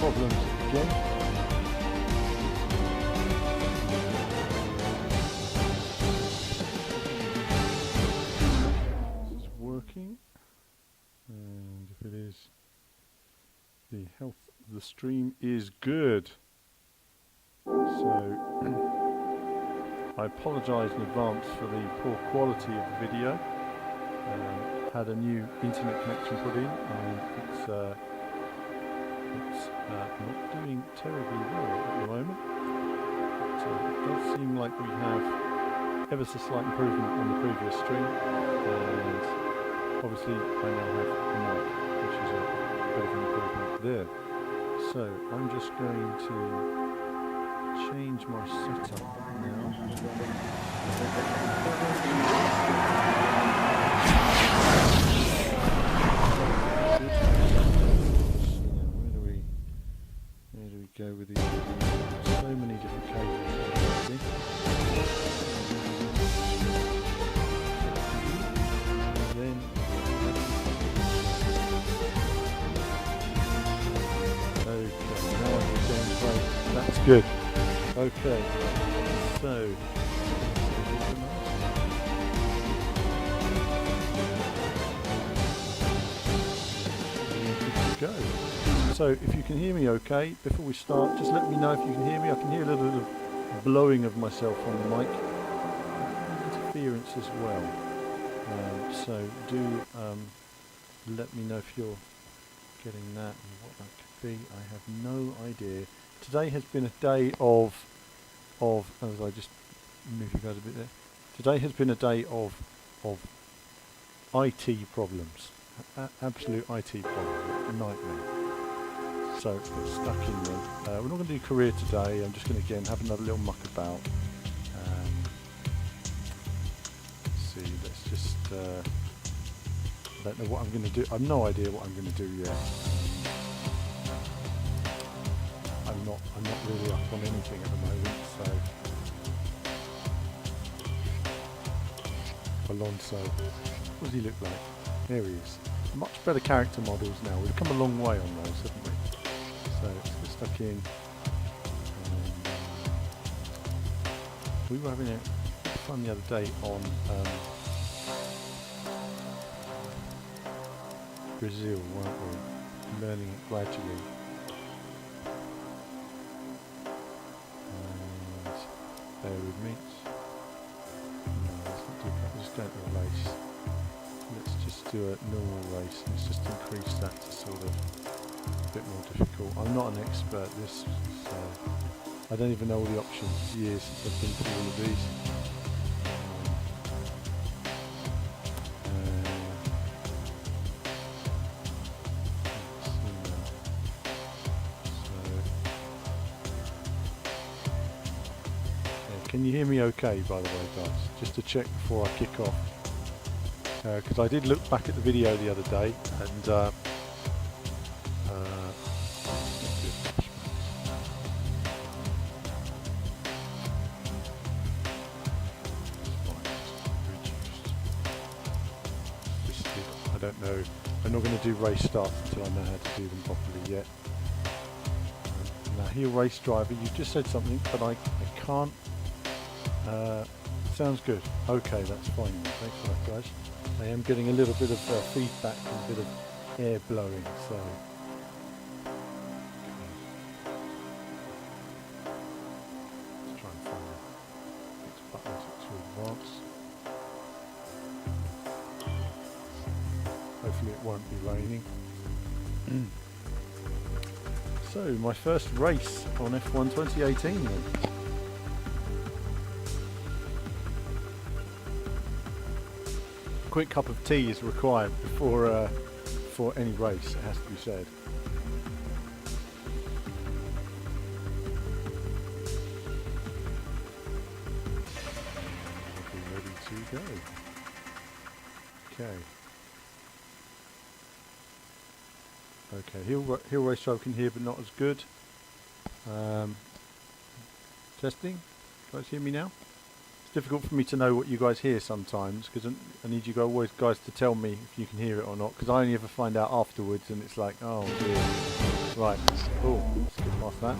problems again. It's working, and if it is, the health of the stream is good. So I apologise in advance for the poor quality of the video. Had a new internet connection put in, and it's not doing terribly well at the moment. But it does seem like we have ever so slight improvement on the previous stream, and obviously I now have a mic, which is a bit of an improvement there. So I'm just going to change my setup now. Where do we go with these? So many different cables. Then okay, now I'm going to play. That's good. Okay, so go. So if you can hear me okay, before we start, just let me know if you can hear me. I can hear a little bit of blowing of myself on the mic. Interference as well. So do let me know if you're getting that and what that could be. I have no idea. Today has been a day of as I just move you guys a bit there. Today has been a day of IT problems. Absolute IT problem, a nightmare. So it's got stuck in there. We're not going to do career today. I'm just going to again have another little muck about. Let's see. Let's just. I don't know what I'm going to do. I've no idea what I'm going to do yet. I'm not really up on anything at the moment. So Alonso, what does he look like? There he is. Much better character models now. We've come a long way on those, haven't we? So let's get stuck in. We were having fun the other day on Brazil, weren't we? Learning it gradually. And bear with me. No, let's not do that. We'll just go to the race. Let's just do a normal race. Let's just increase that to sort of a bit more difficult. I'm not an expert at this, so I don't even know all the options. Years since I've been through all of these. Can you hear me okay, by the way, guys? Just to check before I kick off. Because I did look back at the video the other day, and I don't know. I'm not going to do race starts until I know how to do them properly yet. Now, here, race driver, you just said something, but I can't. Sounds good. Okay, that's fine. Thanks for that, guys. I am getting a little bit of feedback and a bit of air blowing, so. Let's try and find which buttons to advance. Hopefully it won't be raining. So, my first race on F1 2018 then. Quick cup of tea is required before any race, it has to be said. Ready to go. Okay. Okay, hill race driver can hear but not as good. Testing. You guys hear me now? It's difficult for me to know what you guys hear sometimes, because I need you guys to tell me if you can hear it or not, because I only ever find out afterwards and it's like, oh dear. Right. Oh, let's get past that.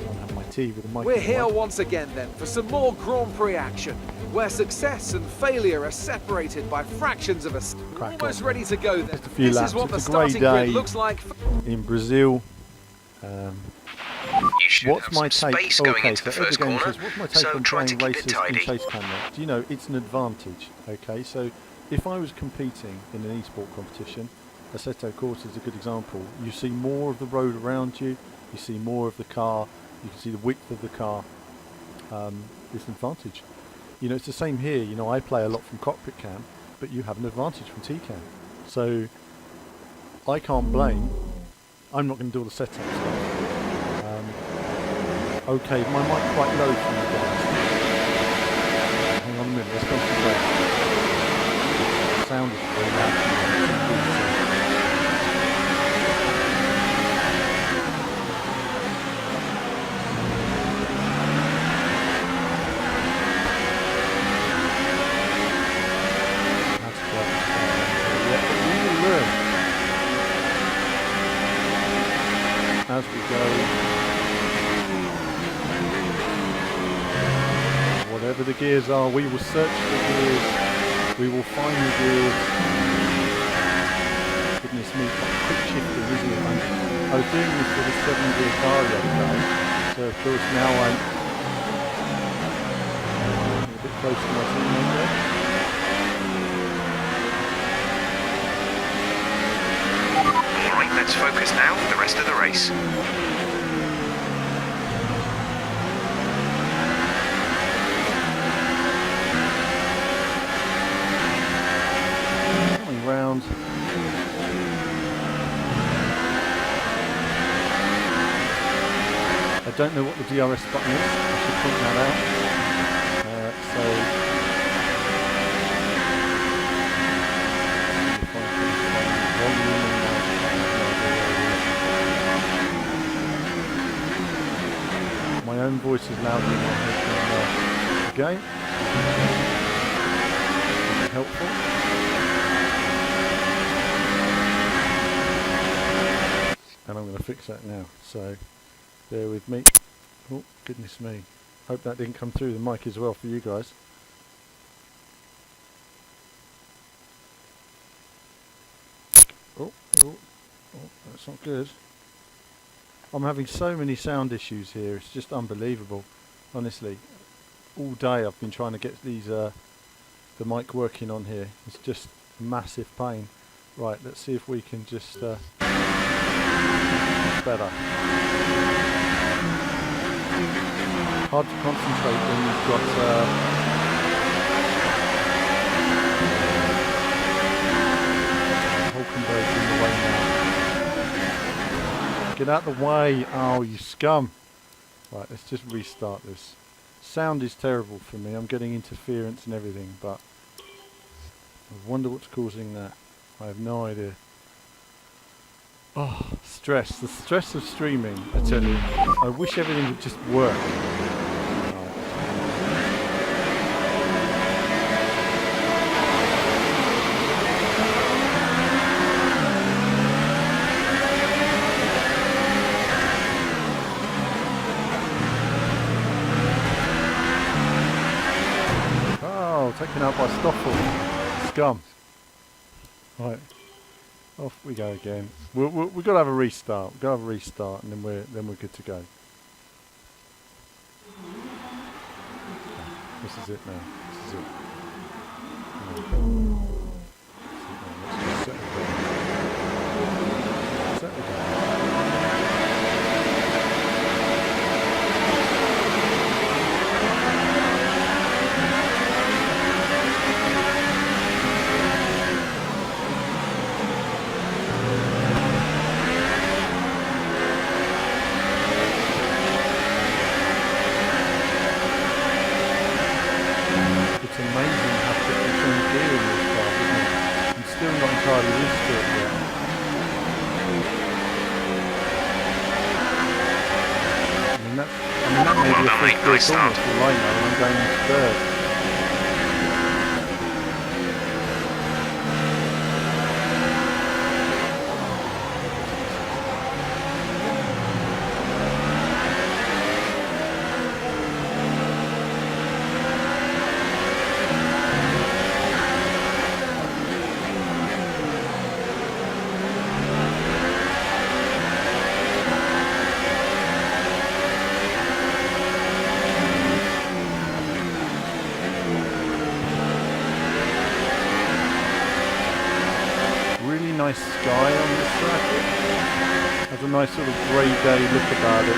I'll have my tea with the mic. We're here once again then for some more Grand Prix action, where success and failure are separated by fractions of a second. Almost ready to go then. This is what the starting grid looks like in Brazil. You should what's have my some take? space going into the first corner, what's my take so on try to playing keep it races in tidy. chase camera? Do you know it's an advantage? Okay, so if I was competing in an e-sport competition, Assetto Corsa is a good example. You see more of the road around you. You see more of the car. You can see the width of the car. It's an advantage. You know, it's the same here. You know, I play a lot from cockpit cam, but you have an advantage from T-cam. So I can't blame. I'm not going to do all the setup stuff. Okay, my mic quite low for you guys. Hang on a minute, let's concentrate. The sound is very loud. As we go, whatever the gears are, we will search for the gears, we will find the gears. Goodness me, quick shifting, isn't it? I was doing this with a 7-gear car the other day, so of course now I'm a bit close to my teammate there. Alright, let's focus now for the rest of the race. Coming round. I don't know what the DRS button is, I should point that out. My own voice is louder than my head again. Helpful. And I'm going to fix that now, so bear with me. Oh, goodness me. Hope that didn't come through the mic as well for you guys. Oh, that's not good. I'm having so many sound issues here, it's just unbelievable. Honestly, all day I've been trying to get these the mic working on here. It's just a massive pain. Right, let's see if we can just better. Hard to concentrate when you've got Hulkenberg in the way now. Get out the way, oh you scum. Right, let's just restart this. Sound is terrible for me, I'm getting interference and everything, but I wonder what's causing that. I have no idea. Oh, stress. The stress of streaming, I tell you. I wish everything would just work. Oh, taken out by Stoffel. Scum. Right. Off we go again. We've got to have a restart. We've got to have a restart, and then we're good to go. This is it now. This is it. Let's just settle down. Settle down. It's amazing how quick you can gear in this car, isn't it? I'm still not entirely used to it yet. I mean that may be a first gear corner for all I know, and I'm going into third. nice sort of grey day look about it.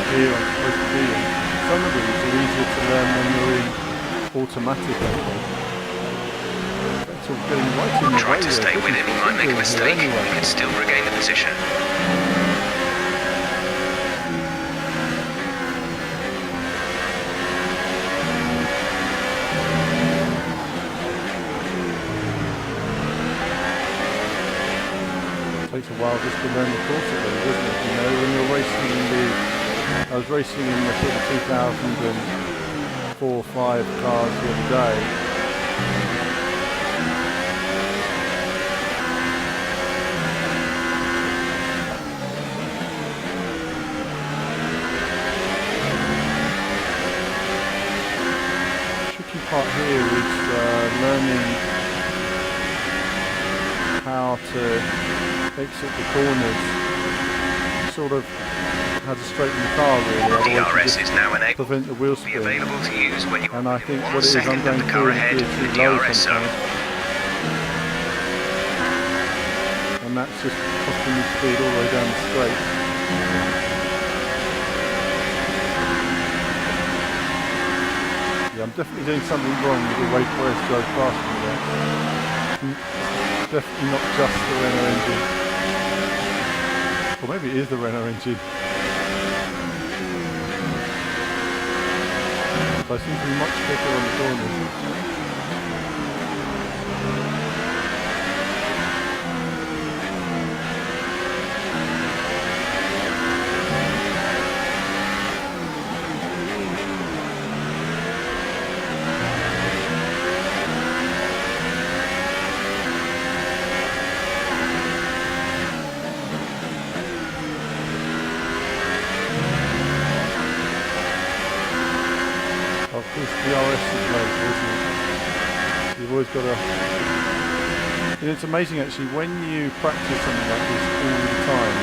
Gear I'm supposed to be in. Some of these are easier to learn when you're in automatic. It's all getting right in the way. Try to stay with him, he might make a mistake. Anyway. He can still regain the position. It takes a while just to learn the course of it, doesn't it? You know, when you're racing in I was racing in the sort of 2004-5 cars the other day. The tricky part here is learning how to exit the corners, sort of how to straighten the car really, otherwise DRS is now enabled. prevent the wheel Be spin. available to use when you And I think want what it is, I'm second going of the through car in ahead gear in too the low DRS zone. sometimes. And that's just costing me speed all the way down the straight. Yeah, I'm definitely doing something wrong with the way Perez drove past me there. Definitely not just the Renault engine. Or maybe it is the Renault engine. But I seem to be much quicker on the corners. Of course, DRS is local, isn't it? You've always got to... And it's amazing actually, when you practice something like this all the time,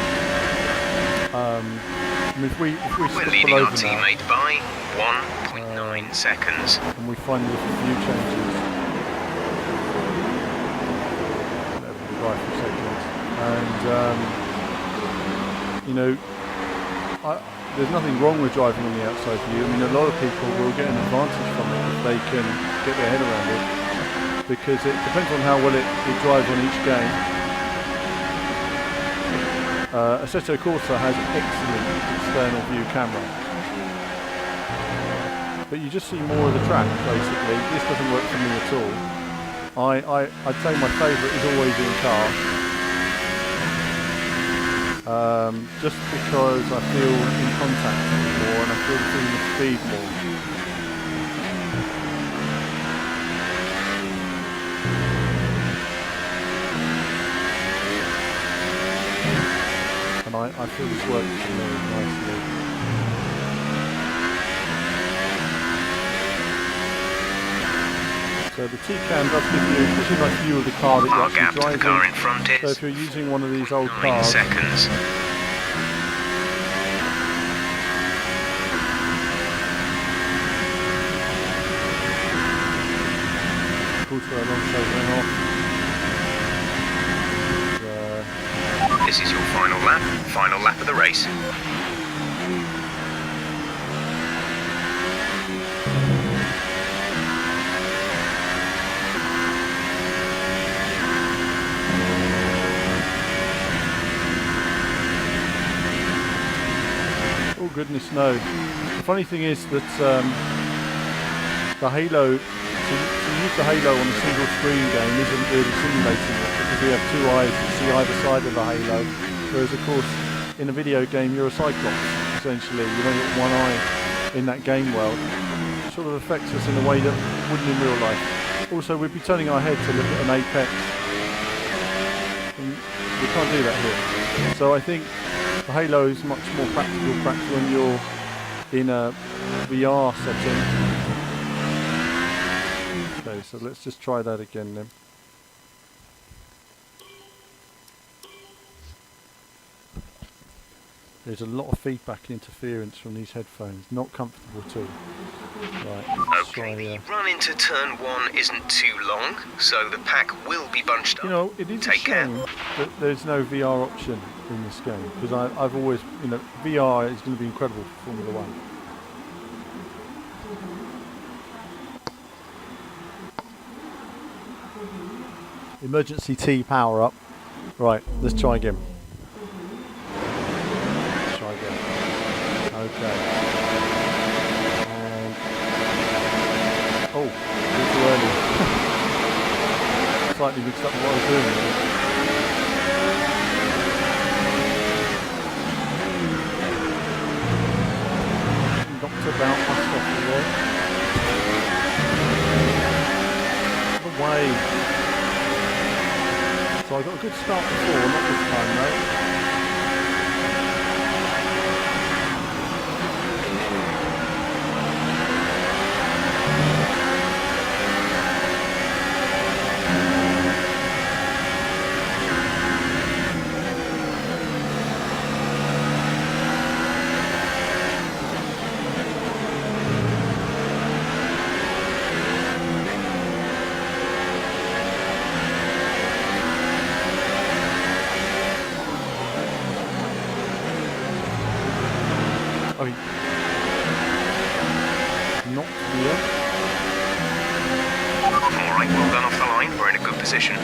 I mean, if we We're stop leading below our now, teammate by 1.9 seconds. and we find there's a few changes, every 5 seconds, and you know, there's nothing wrong with driving on the outside view. I mean, a lot of people will get an advantage from it if they can get their head around it, because it depends on how well it drives on each game. Assetto Corsa has excellent external view camera, but you just see more of the track basically. This doesn't work for me at all. I'd say my favourite is always in car. Just because I feel in contact more and I feel the feeling of speed more. And I feel this works for me nicely. So the T-Cam does give you a nice view of the car that Our you're gap actually to the driving. car in front So is if you're using one of these old 9 cars, seconds. also alongside Renault. This is your final lap of the race. Oh goodness no. The funny thing is that the Halo, to use the Halo on a single screen game isn't really simulating it, because we have two eyes that see either side of the Halo, whereas of course in a video game you're a Cyclops essentially, you've only got one eye in that game world. It sort of affects us in a way that wouldn't in real life. Also we'd be turning our head to look at an apex, and we can't do that here. So I think the Halo is much more practical perhaps when you're in a VR setting. Okay, so let's just try that again then. There's a lot of feedback and interference from these headphones. Not comfortable too. Right. Okay, the run into turn 1 isn't too long, so the pack will be bunched up. You know, it is a shame that there's no VR option in this game, because I've always, you know, VR is going to be incredible for Formula One. Emergency T power up. Right, let's try again. Okay. And oh, a bit too early. Slightly mixed up what I was doing. Knocked about my stuff there. Away. So I got a good start before, not this time though. Alright, well done off the line. We're in a good position.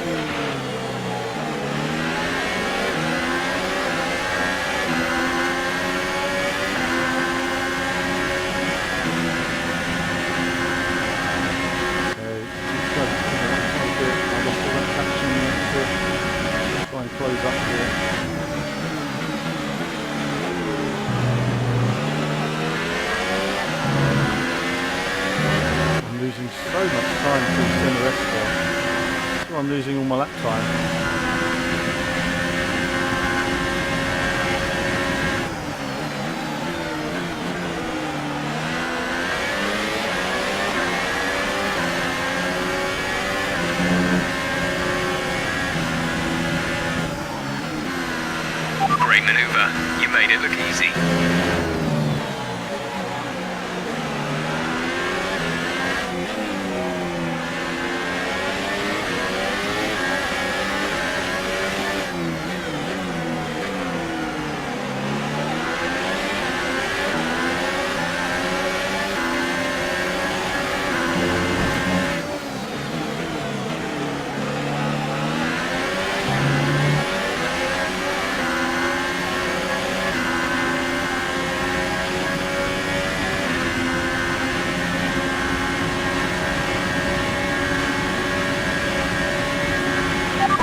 Try and close up here. Losing so much time to the rest there. So I'm losing all my lap time. Great maneuver. You made it look easy.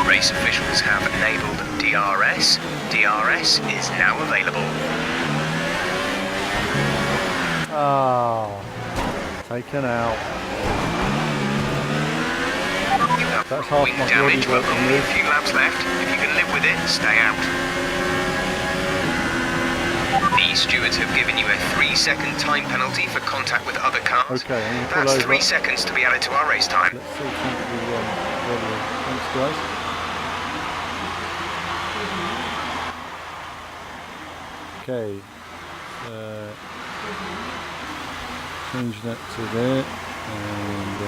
Race officials have enabled DRS. DRS is now available. Oh, taken out. You have That's half wing my damage, body but work only a removed. few laps left. If you can live with it, stay out. The stewards have given you a 3-second time penalty for contact with other cars. Okay, I'm gonna pull That's over. 3 seconds to be added to our race time. Let's see something earlier. Thanks, guys. Okay. Change that to there. And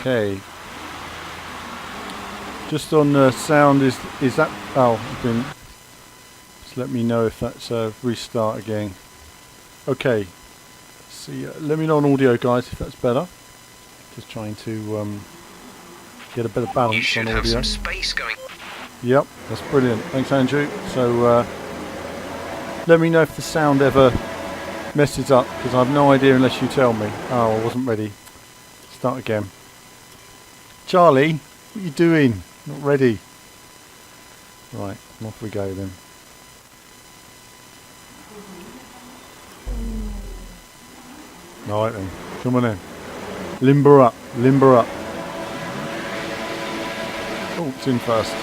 okay. Just on the sound, is that? Oh, you can just let me know if that's restart again. Okay. See, let me know on audio, guys, if that's better. Just trying to get a bit of balance You should on have audio. some space going. Yep, that's brilliant. Thanks, Andrew. So let me know if the sound ever messes up, because I have no idea unless you tell me. Oh, I wasn't ready. Start again. Charlie, what are you doing? Not ready. Right, off we go then. Alright then, come on in. Limber up, limber up. Oh, it's in first.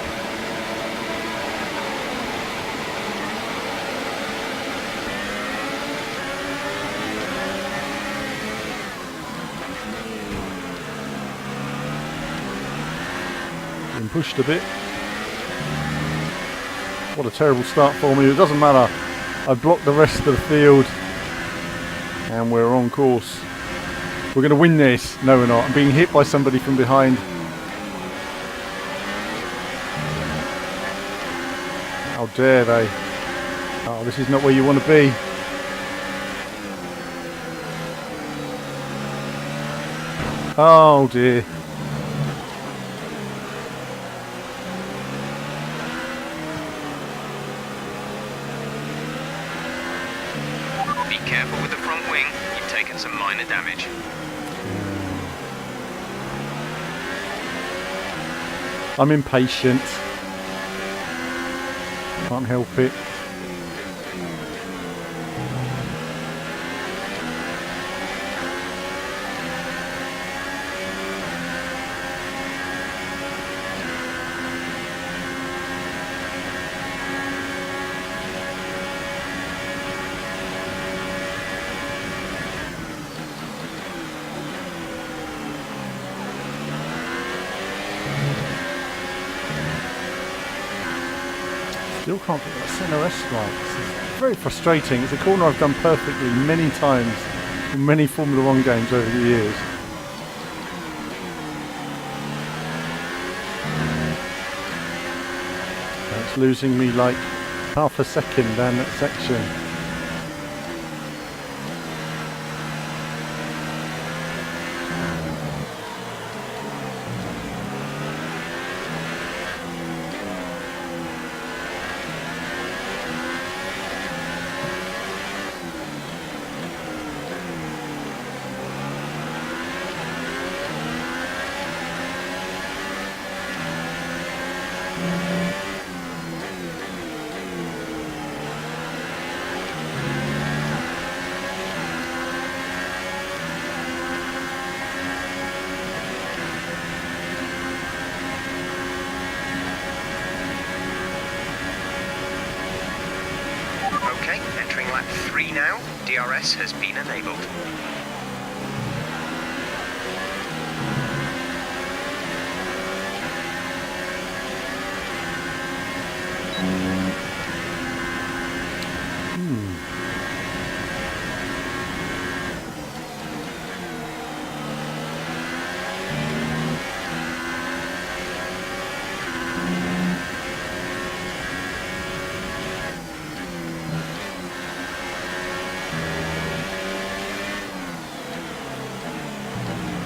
Getting pushed a bit. What a terrible start for me. It doesn't matter. I blocked the rest of the field. And we're on course. We're going to win this. No, we're not. I'm being hit by somebody from behind. How dare they? Oh, this is not where you want to be. Oh dear. Be careful with the front wing. You've taken some minor damage. I'm impatient. Can't help it. Still can't get that centre S right. It's very frustrating. It's a corner I've done perfectly many times in many Formula 1 games over the years. It's losing me like half a second down that section. Okay, entering lap 3 now. DRS has been enabled.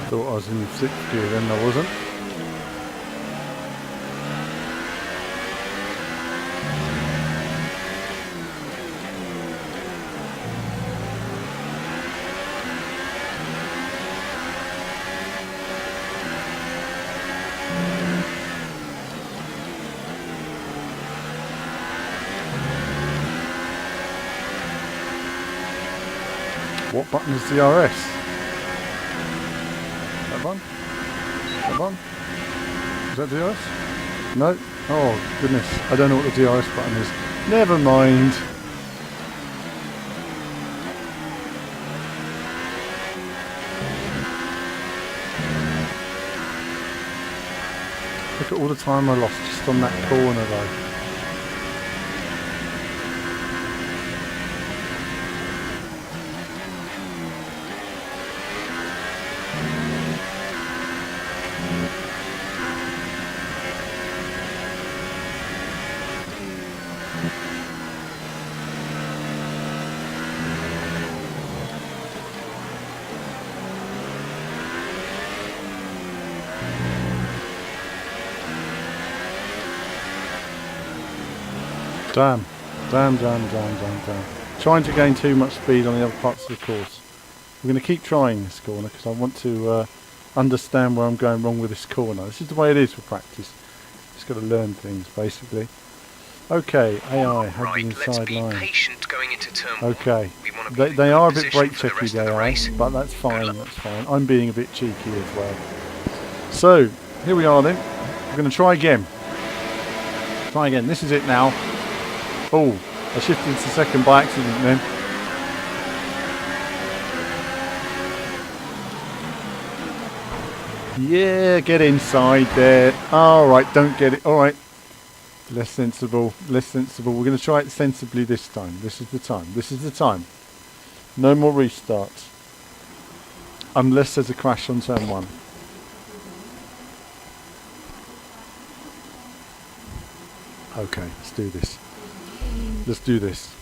Thought I was in 6th gear then, I wasn't. What button is DRS? That one? That one? Is that DRS? No? Oh goodness, I don't know what the DRS button is. Never mind. Look at all the time I lost just on that corner though. Damn. Trying to gain too much speed on the other parts of the course. I'm going to keep trying this corner because I want to understand where I'm going wrong with this corner. This is the way it is for practice. Just got to learn things basically. Okay, AI have Right, the let's inside be line. patient going into turn 1. Okay, We want to be in they good are a bit position brake for the checky, rest of they the are, race. but that's fine, luck. that's fine. I'm being a bit cheeky as well. So, here we are then. We're going to try again. Try again, this is it now. Oh, I shifted to second by accident then. Yeah, get inside there. Alright, don't get it. Alright. Less sensible, less sensible. We're going to try it sensibly this time. This is the time. This is the time. No more restarts. Unless there's a crash on turn 1. Okay, let's do this. Let's do this.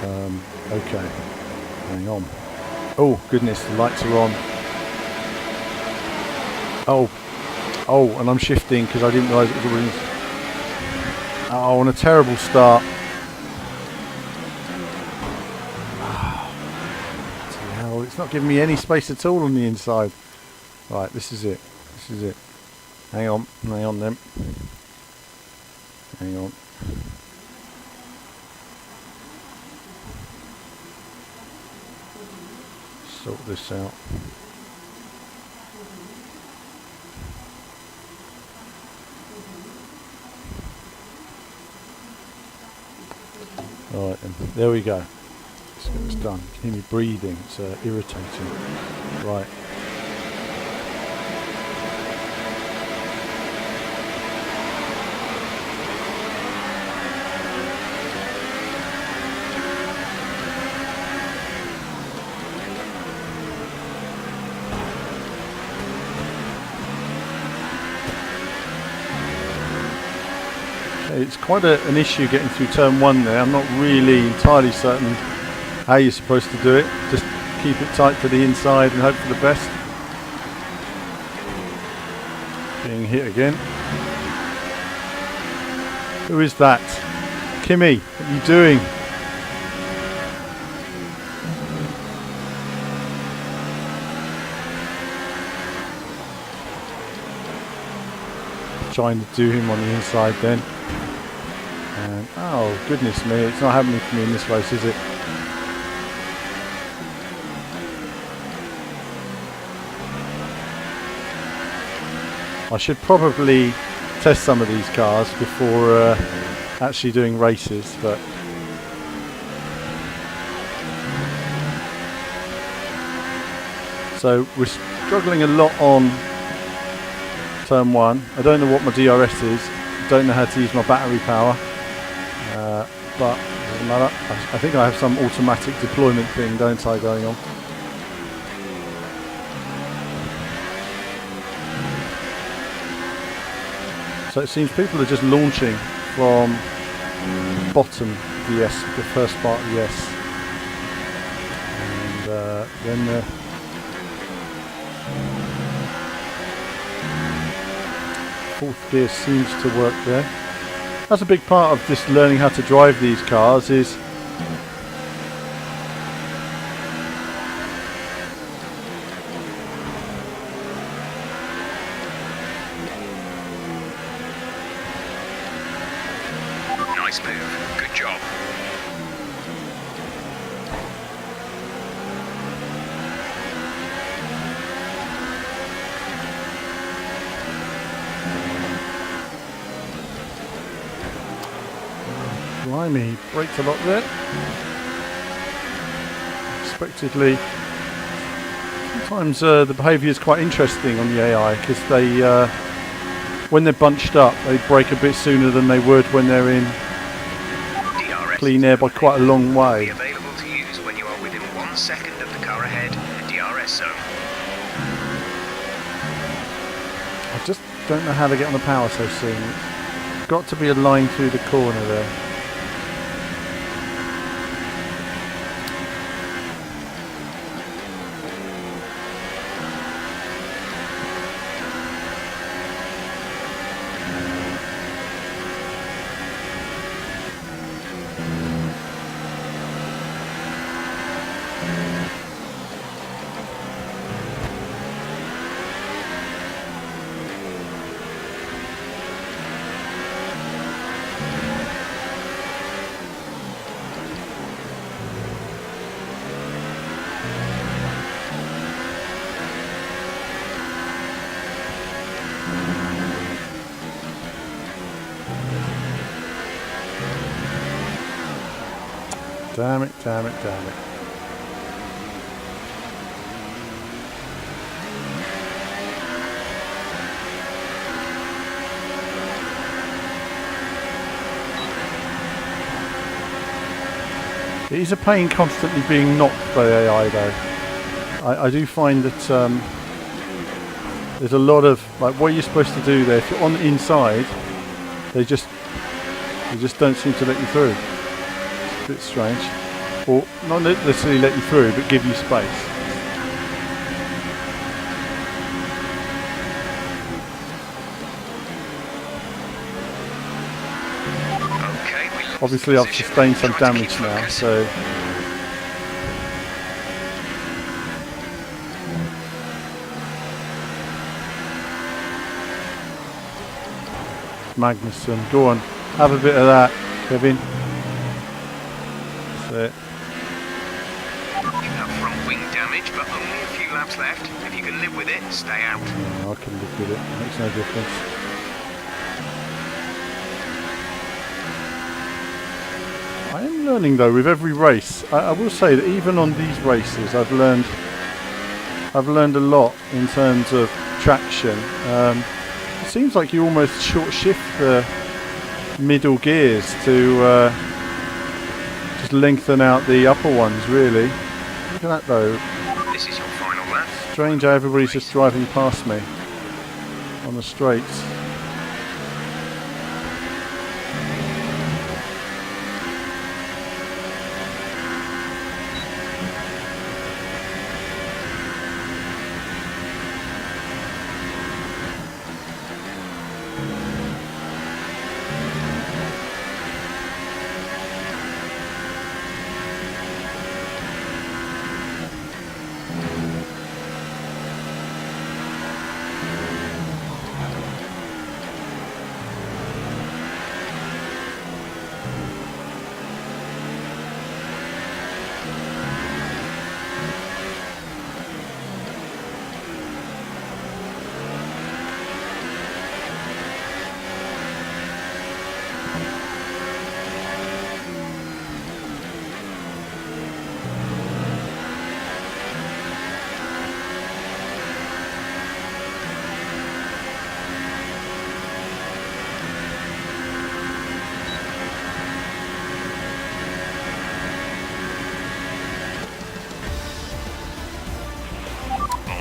Okay. Hang on. Oh, goodness, the lights are on. Oh, and I'm shifting because I didn't realise it was already... Oh, on a terrible start. Hell, it's not giving me any space at all on the inside. Right, this is it. This is it. Hang on then. Hang on. Sort this out. Alright then, there we go. Let's get this done. You can hear me breathing, it's irritating. Right. It's quite an issue getting through turn 1 there. I'm not really entirely certain how you're supposed to do it. Just keep it tight to the inside and hope for the best. Being hit again. Who is that? Kimmy, what are you doing? Trying to do him on the inside then. And, oh goodness me, it's not happening for me in this race, is it? I should probably test some of these cars before actually doing races, but so we're struggling a lot on turn 1. I don't know what my DRS is, don't know how to use my battery power. But it doesn't matter. I think I have some automatic deployment thing, don't I, going on? So it seems people are just launching from bottom of the S, the first part of the S, and then the fourth gear seems to work there. That's a big part of just learning how to drive these cars is Nice move. Good job. Blimey, braked a lot there. Unexpectedly. Sometimes the behaviour is quite interesting on the AI because they, when they're bunched up, they brake a bit sooner than they would when they're in clean air by quite a long way. Available to use when you are within 1 second of the car ahead, DRS zone. I just don't know how they get on the power so soon. It's got to be a line through the corner there. Damn it, damn it, damn it. It is a pain constantly being knocked by AI though. I do find that there's a lot of, like, what you're supposed to do there. If you're on the inside, they just don't seem to let you through. It's a bit strange. Or not necessarily let you through, but give you space. Obviously I've sustained some damage now, so Magnussen, go on, have a bit of that, Kevin. That's it. You have front wing damage, but only a few laps left. If you can live with it, stay out. I can live with it, it makes no difference. I am learning though with every race. I will say that even on these races I've learned a lot in terms of traction. It seems like you almost short shift the middle gears to just lengthen out the upper ones really. Look at that though. This is your final lap. Strange how everybody's just driving past me on the straights.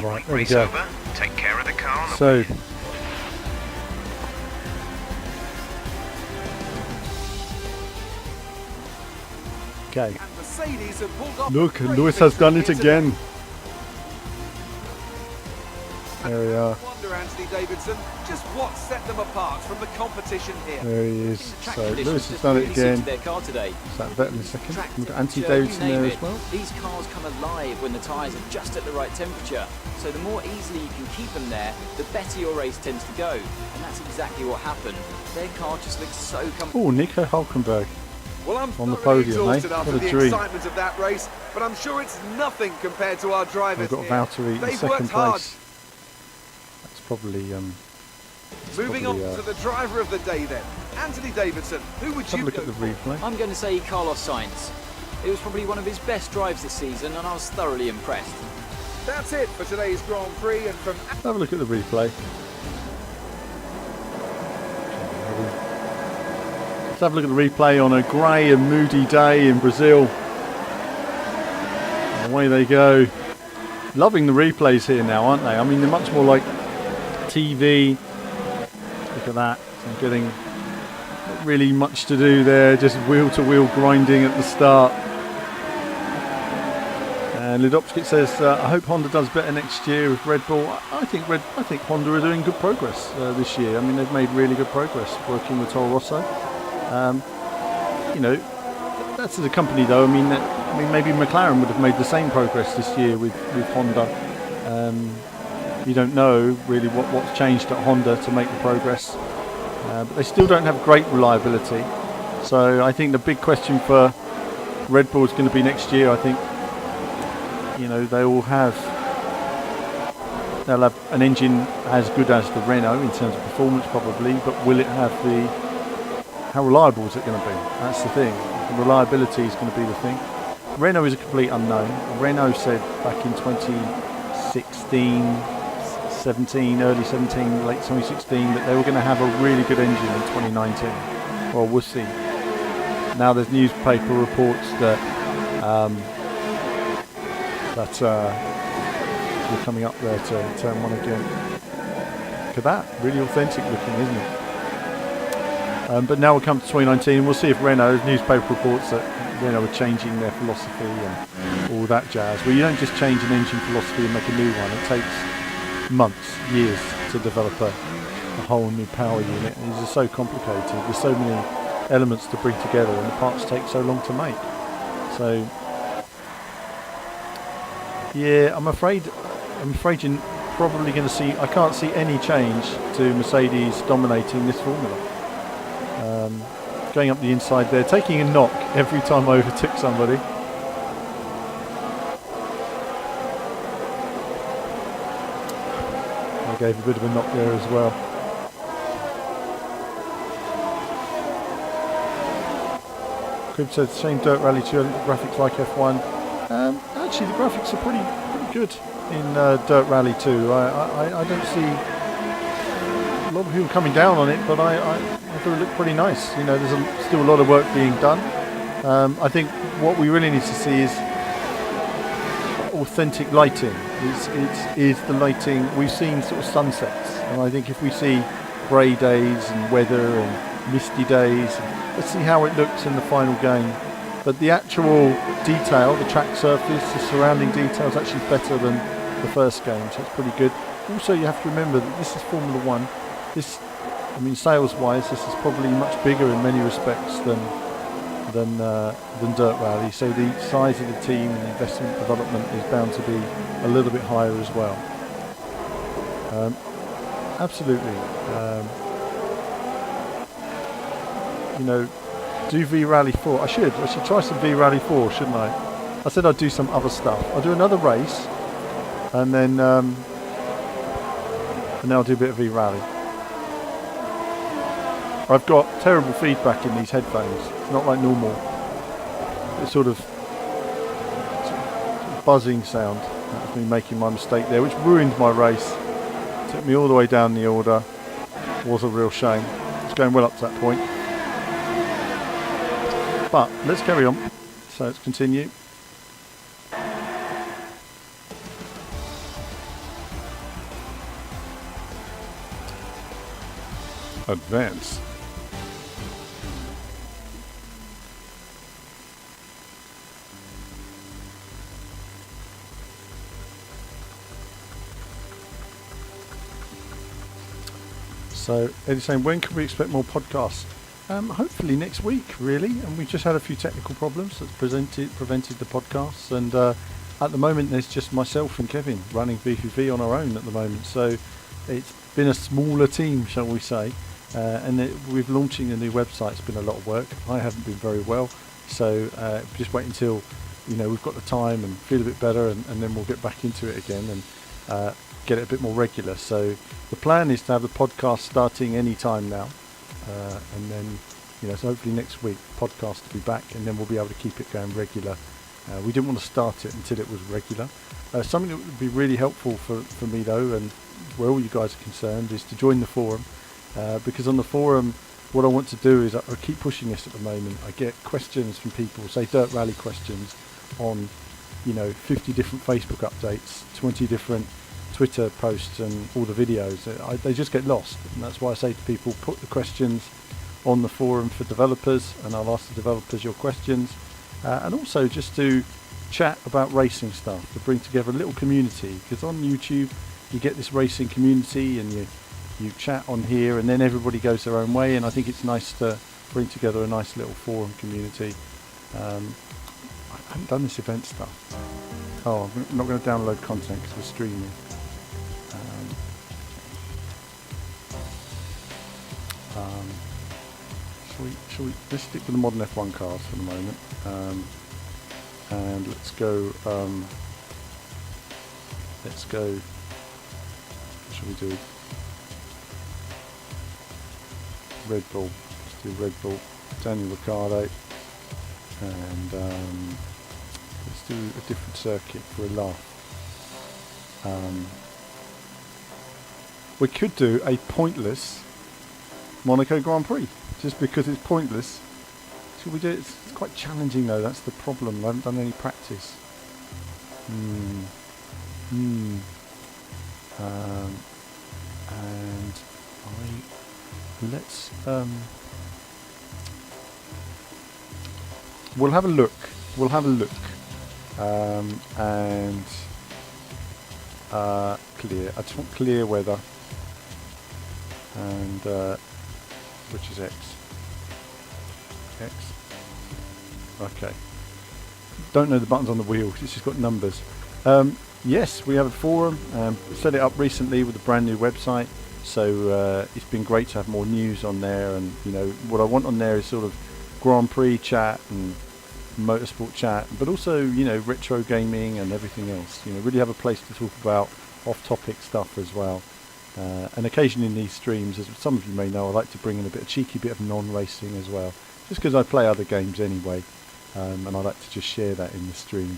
Right, there we go. Over. Take care of the car on the So, okay. And Mercedes have pulled off Look, a great Lewis has done it victory today. again. There we are. I wonder, Anthony Davidson, just what set them apart from the competition here. There he is. Track So conditions Lewis has just done it really again. suited their car today. Is that better in a second? Track We've got Anthony temperature, Davidson you there name as it. well. These cars come alive when the tyres are just at the right temperature. So the more easily you can keep them there, the better your race tends to go. And that's exactly what happened. Their car just looks so comfortable. Oh, Nico Hulkenberg. Well, I'm On the thoroughly podium, eh? exhausted after What a the dream. excitement of that race, but I'm sure it's nothing compared to our drivers We've got here. Valtteri in They've second worked hard. place. That's probably Moving on to the driver of the day then. Anthony Davidson, who would have a you look go at the for? replay. I'm going to say Carlos Sainz. It was probably one of his best drives this season, and I was thoroughly impressed. That's it for today's Grand Prix, and from Have a look at the replay. Let's have a look at the replay on a grey and moody day in Brazil. And away they go. Loving the replays here now, aren't they? I mean, they're much more like TV. Look at that. So I'm getting not really much to do there, just wheel-to-wheel grinding at the start. And Lidopskit says, I hope Honda does better next year with Red Bull. I think Honda are doing good progress this year. I mean, they've made really good progress working with Toro Rosso. You know, that's as a company though. I mean, maybe McLaren would have made the same progress this year with Honda. You don't know really what's changed at Honda to make the progress, but they still don't have great reliability. So I think the big question for Red Bull is going to be next year. I think, you know, they'll have an engine as good as the Renault in terms of performance probably, but will it have how reliable is it going to be? That's the thing. The reliability is going to be the thing. Renault is a complete unknown. Renault said back in 2016, 17, early 17, late 2016 that they were going to have a really good engine in 2019. Well, we'll see. Now there's newspaper reports that But we're coming up there to turn 1 again. Look at that, really authentic looking, isn't it? But now we'll come to 2019 and we'll see if Renault, newspaper reports that Renault are changing their philosophy and all that jazz. Well, you don't just change an engine philosophy and make a new one. It takes months, years to develop a whole new power unit. And it's just so complicated. There's so many elements to bring together and the parts take so long to make. So, yeah, I'm afraid you're probably going to see, I can't see any change to Mercedes dominating this formula. Going up the inside there, taking a knock every time I overtook somebody. I gave a bit of a knock there as well. Crib said, same Dirt Rally 2, graphics like F1. Actually, the graphics are pretty good in Dirt Rally 2. I don't see a lot of people coming down on it, but I thought it looked pretty nice. You know, there's still a lot of work being done. I think what we really need to see is authentic lighting. Is the lighting. We've seen sort of sunsets, and I think if we see grey days and weather and misty days, let's see how it looks in the final game. But the actual detail, the track surface, the surrounding detail is actually better than the first game, so it's pretty good. Also, you have to remember that this is Formula One. I mean, sales-wise, this is probably much bigger in many respects than Dirt Rally. So the size of the team and the investment development is bound to be a little bit higher as well. Absolutely. You know, do V-Rally 4. I should try some V-Rally 4, shouldn't I? I said I'd do some other stuff. I'll do another race, and then I'll do a bit of V-Rally. I've got terrible feedback in these headphones. It's not like normal. It's sort of buzzing sound. That was me making my mistake there, which ruined my race. Took me all the way down the order. Was a real shame. It's going well up to that point. But let's carry on. So let's continue. Advance. So Eddie's saying, when can we expect more podcasts? Hopefully next week, really. And we've just had a few technical problems that's prevented the podcasts. And at the moment, there's just myself and Kevin running VVV on our own at the moment. So it's been a smaller team, shall we say. And with launching the new website, it's been a lot of work. I haven't been very well. So just wait until, you know, we've got the time and feel a bit better, and then we'll get back into it again and get it a bit more regular. So the plan is to have the podcast starting any time now. And then, you know, so hopefully next week podcast will be back, and then we'll be able to keep it going regular. We didn't want to start it until it was regular. Something that would be really helpful for me though, and where all you guys are concerned, is to join the forum, because on the forum what I want to do is I keep pushing this at the moment. I get questions from people, say Dirt Rally questions on, you know, 50 different Facebook updates, 20 different Twitter posts and all the videos. They just get lost, and that's why I say to people, put the questions on the forum for developers, and I'll ask the developers your questions, and also just to chat about racing stuff, to bring together a little community, because on YouTube you get this racing community and you chat on here, and then everybody goes their own way, and I think it's nice to bring together a nice little forum community. I haven't done this event stuff. Oh, I'm not going to download content because we're streaming. Let's stick with the modern F1 cars for the moment, and let's go. What should we do? Red Bull. Let's do Red Bull. Daniel Ricciardo, and let's do a different circuit for a laugh. We could do a pointless Monaco Grand Prix, just because it's pointless. Should we do it? It's quite challenging though, that's the problem. I haven't done any practice. And let's we'll have a look. And clear. I just want clear weather. And which is X. Okay. Don't know the buttons on the wheel. It's just got numbers. Yes, we have a forum. Set it up recently with a brand new website. So it's been great to have more news on there. And you know what I want on there is sort of Grand Prix chat and motorsport chat, but also retro gaming and everything else. Really have a place to talk about off-topic stuff as well. And occasionally in these streams, as some of you may know, I like to bring in a cheeky bit of non-racing as well, just because I play other games anyway, and I like to just share that in the stream.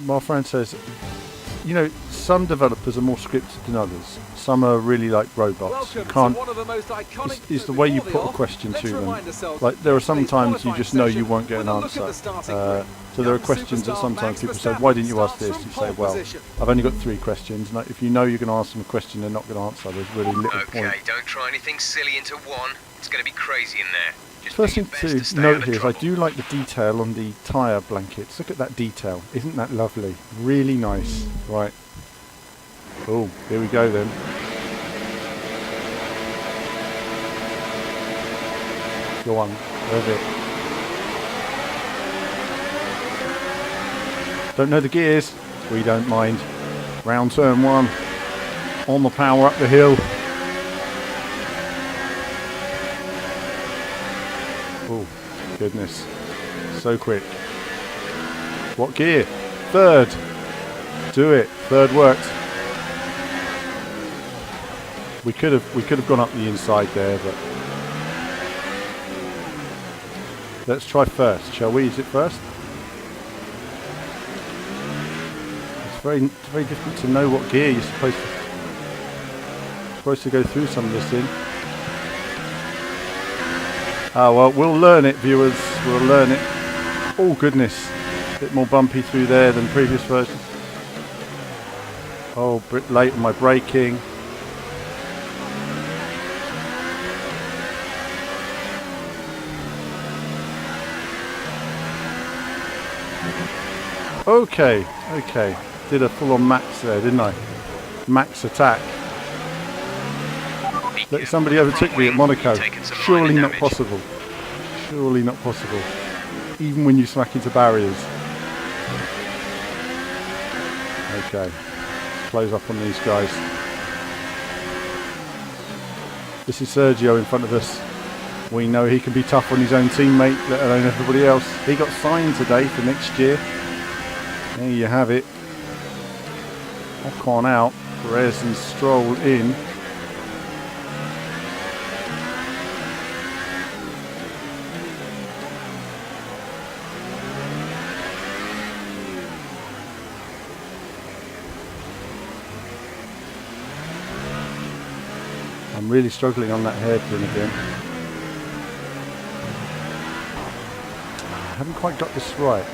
My friend says, some developers are more scripted than others. Some are really like robots. You can't. It's the way you put a question to them. Like there are some times you just know you won't get an answer. So there are questions that sometimes people say, "Why didn't you ask this?" You say, "Well, I've only got 3 questions." And if you know you're going to ask them a question they're not going to answer, there's really little point. Okay, don't try anything silly into one. It's going to be crazy in there. Just First do your thing best to stay out note of here is I trouble. do like the detail on the tyre blankets. Look at that detail. Isn't that lovely? Really nice. Right. Oh, here we go then. Go on. Rev it. Don't know the gears. We don't mind. Round turn 1. On the power up the hill. Oh, goodness. So quick. What gear? 3rd. Do it. 3rd worked. We could have gone up the inside there, but let's try first, shall we? Is it first? It's very difficult to know what gear you're supposed to go through some of this in. Oh well, we'll learn it, viewers. We'll learn it. Oh goodness, a bit more bumpy through there than previous versions. Oh, a bit late on my braking. Okay. Did a full-on max there, didn't I? Max attack. Look, somebody overtook me at Monaco. Surely not possible. Surely not possible. Even when you smack into barriers. Okay. Close up on these guys. This is Sergio in front of us. We know he can be tough on his own teammate, let alone everybody else. He got signed today for next year. There you have it. Ocon out, Perez and Stroll in. I'm really struggling on that hairpin again. I haven't quite got this right.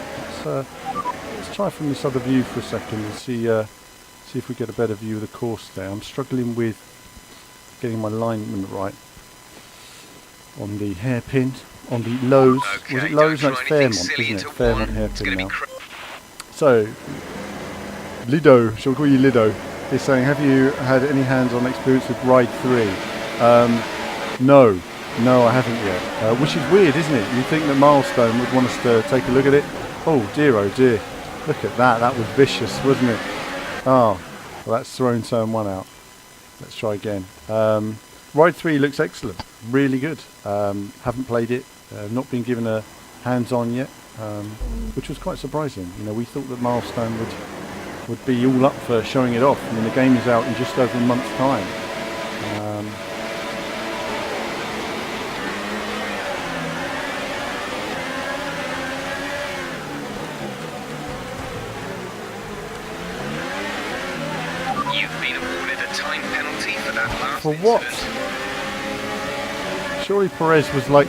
Let's try from this other view for a second and see if we get a better view of the course there. I'm struggling with getting my alignment right on the hairpin, on the lows. Okay, was it lows? No, it's Fairmont, silly isn't it? into Fairmont one. hairpin now. So, Lido, shall we call you Lido? He's saying, have you had any hands-on experience with Ride 3? No, I haven't yet. Which is weird, isn't it? You'd think that Milestone would want us to take a look at it. Oh dear. Look at that. That was vicious, wasn't it? Oh, well, that's thrown turn 1 out. Let's try again. Ride 3 looks excellent. Really good. Haven't played it. Not been given a hands-on yet, which was quite surprising. We thought that Milestone would be all up for showing it off. I mean, the game is out in just over a month's time. You've been awarded a time penalty for that last For what? incident. Surely Perez was like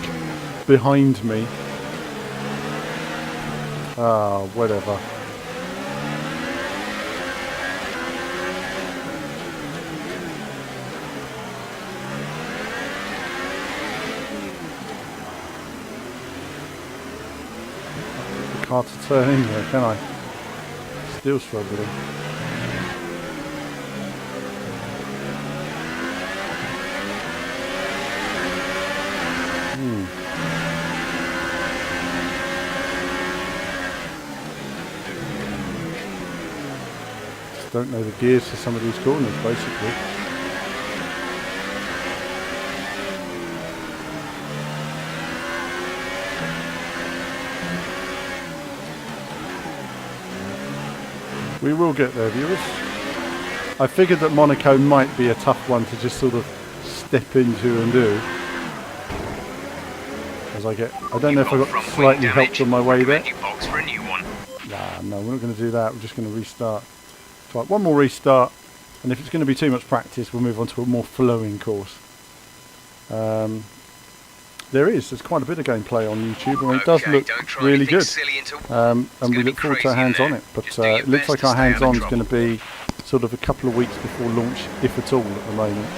behind me. Ah, whatever. Hard to turn in there, can I? Still struggling. Just don't know the gears for some of these corners, basically. We will get there, viewers. I figured that Monaco might be a tough one to just sort of step into and do. As I don't know if I got slightly helped on my way there. Nah, no, we're not going to do that. We're just going to restart. Try one more restart, and if it's going to be too much practice, we'll move on to a more flowing course. There's quite a bit of gameplay on YouTube, and it does look really good. And we look forward to our hands-on it. But it looks like our hands-on is going to be sort of a couple of weeks before launch, if at all, at the moment.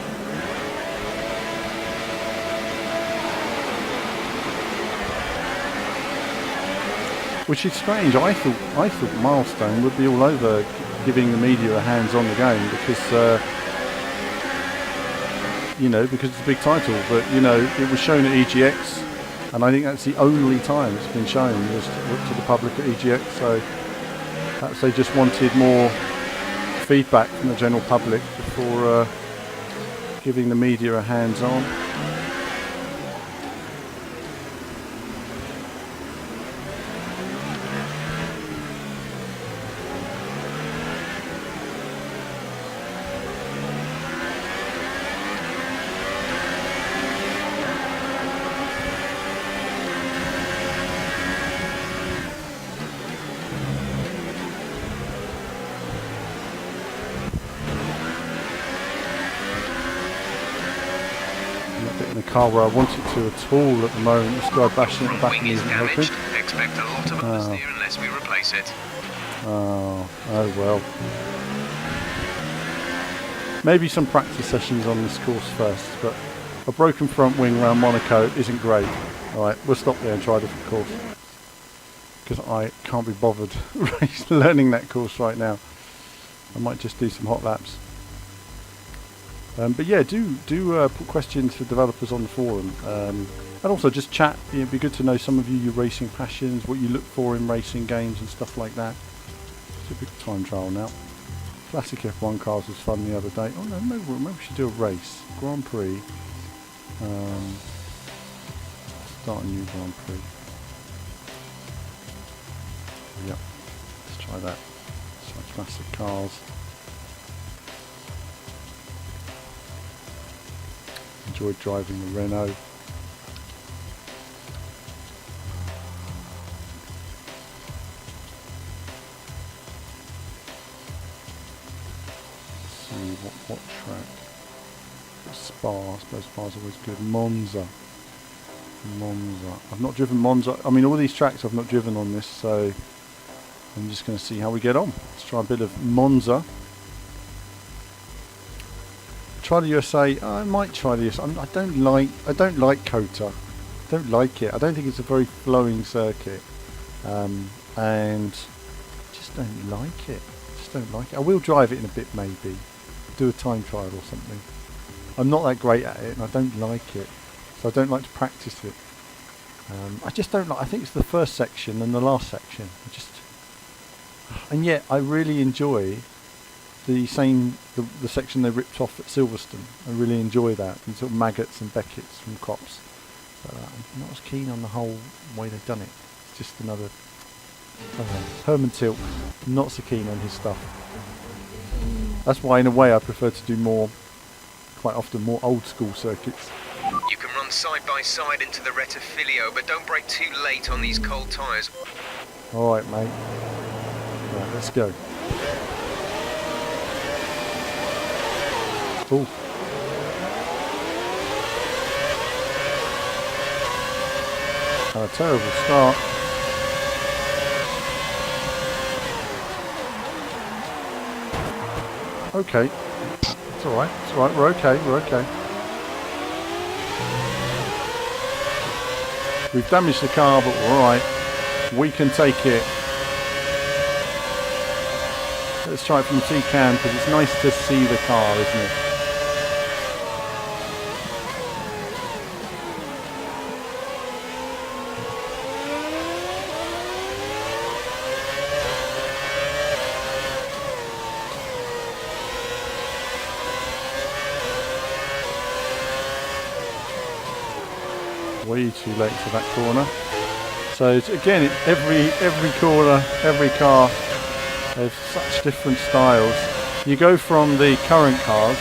Which is strange. I thought Milestone would be all over giving the media a hands-on the game because. You know, because it's a big title, but you know, it was shown at EGX, and I think that's the only time it's been shown was to the public at EGX. So perhaps they just wanted more feedback from the general public before giving the media a hands-on. Car where I want it to at all at the moment. This guy bashing at the back of me isn't helping. Expect a lot of others here unless we replace it. Oh well. Maybe some practice sessions on this course first, but a broken front wing around Monaco isn't great. Alright, we'll stop there and try a different course. Because I can't be bothered learning that course right now. I might just do some hot laps. But yeah, do put questions for developers on the forum, and also just chat. It'd be good to know some of you, your racing passions, what you look for in racing games and stuff like that. It's a big time trial now. Classic F1 cars was fun the other day. Oh no, maybe we should do a race, Grand Prix. Start a new Grand Prix. Yep, let's try that. Some classic cars. Enjoyed driving the Renault. Let's see what track. Spa, I suppose Spa's always good. Monza. I've not driven Monza. I mean, all these tracks I've not driven on this, so I'm just going to see how we get on. Let's try a bit of Monza. Try the USA. I might try the USA. I don't like Kota. Don't like it. I don't think it's a very flowing circuit, and just don't like it. I will drive it in a bit, maybe do a time trial or something. I'm not that great at it, and I don't like it, so I don't like to practice it. I just don't like. I think it's the first section and the last section. And yet I really enjoy the section they ripped off at Silverstone. I really enjoy that, and sort of maggots and Beckett's from Cops. But I'm not as keen on the whole way they've done it. It's just another. I don't know. Herman Tilke, not so keen on his stuff. That's why, in a way, I prefer to do quite often more old school circuits. You can run side by side into the Rettifilio, but don't brake too late on these cold tyres. All right, mate. Right, let's go. Ooh. A terrible start. Okay. It's alright. It's alright. We're okay. We're okay. We've damaged the car, but we're alright. We can take it. Let's try it from the T-Cam because it's nice to see the car, isn't it? Way too late to that corner. So it's, again, every corner, every car has such different styles. You go from the current cars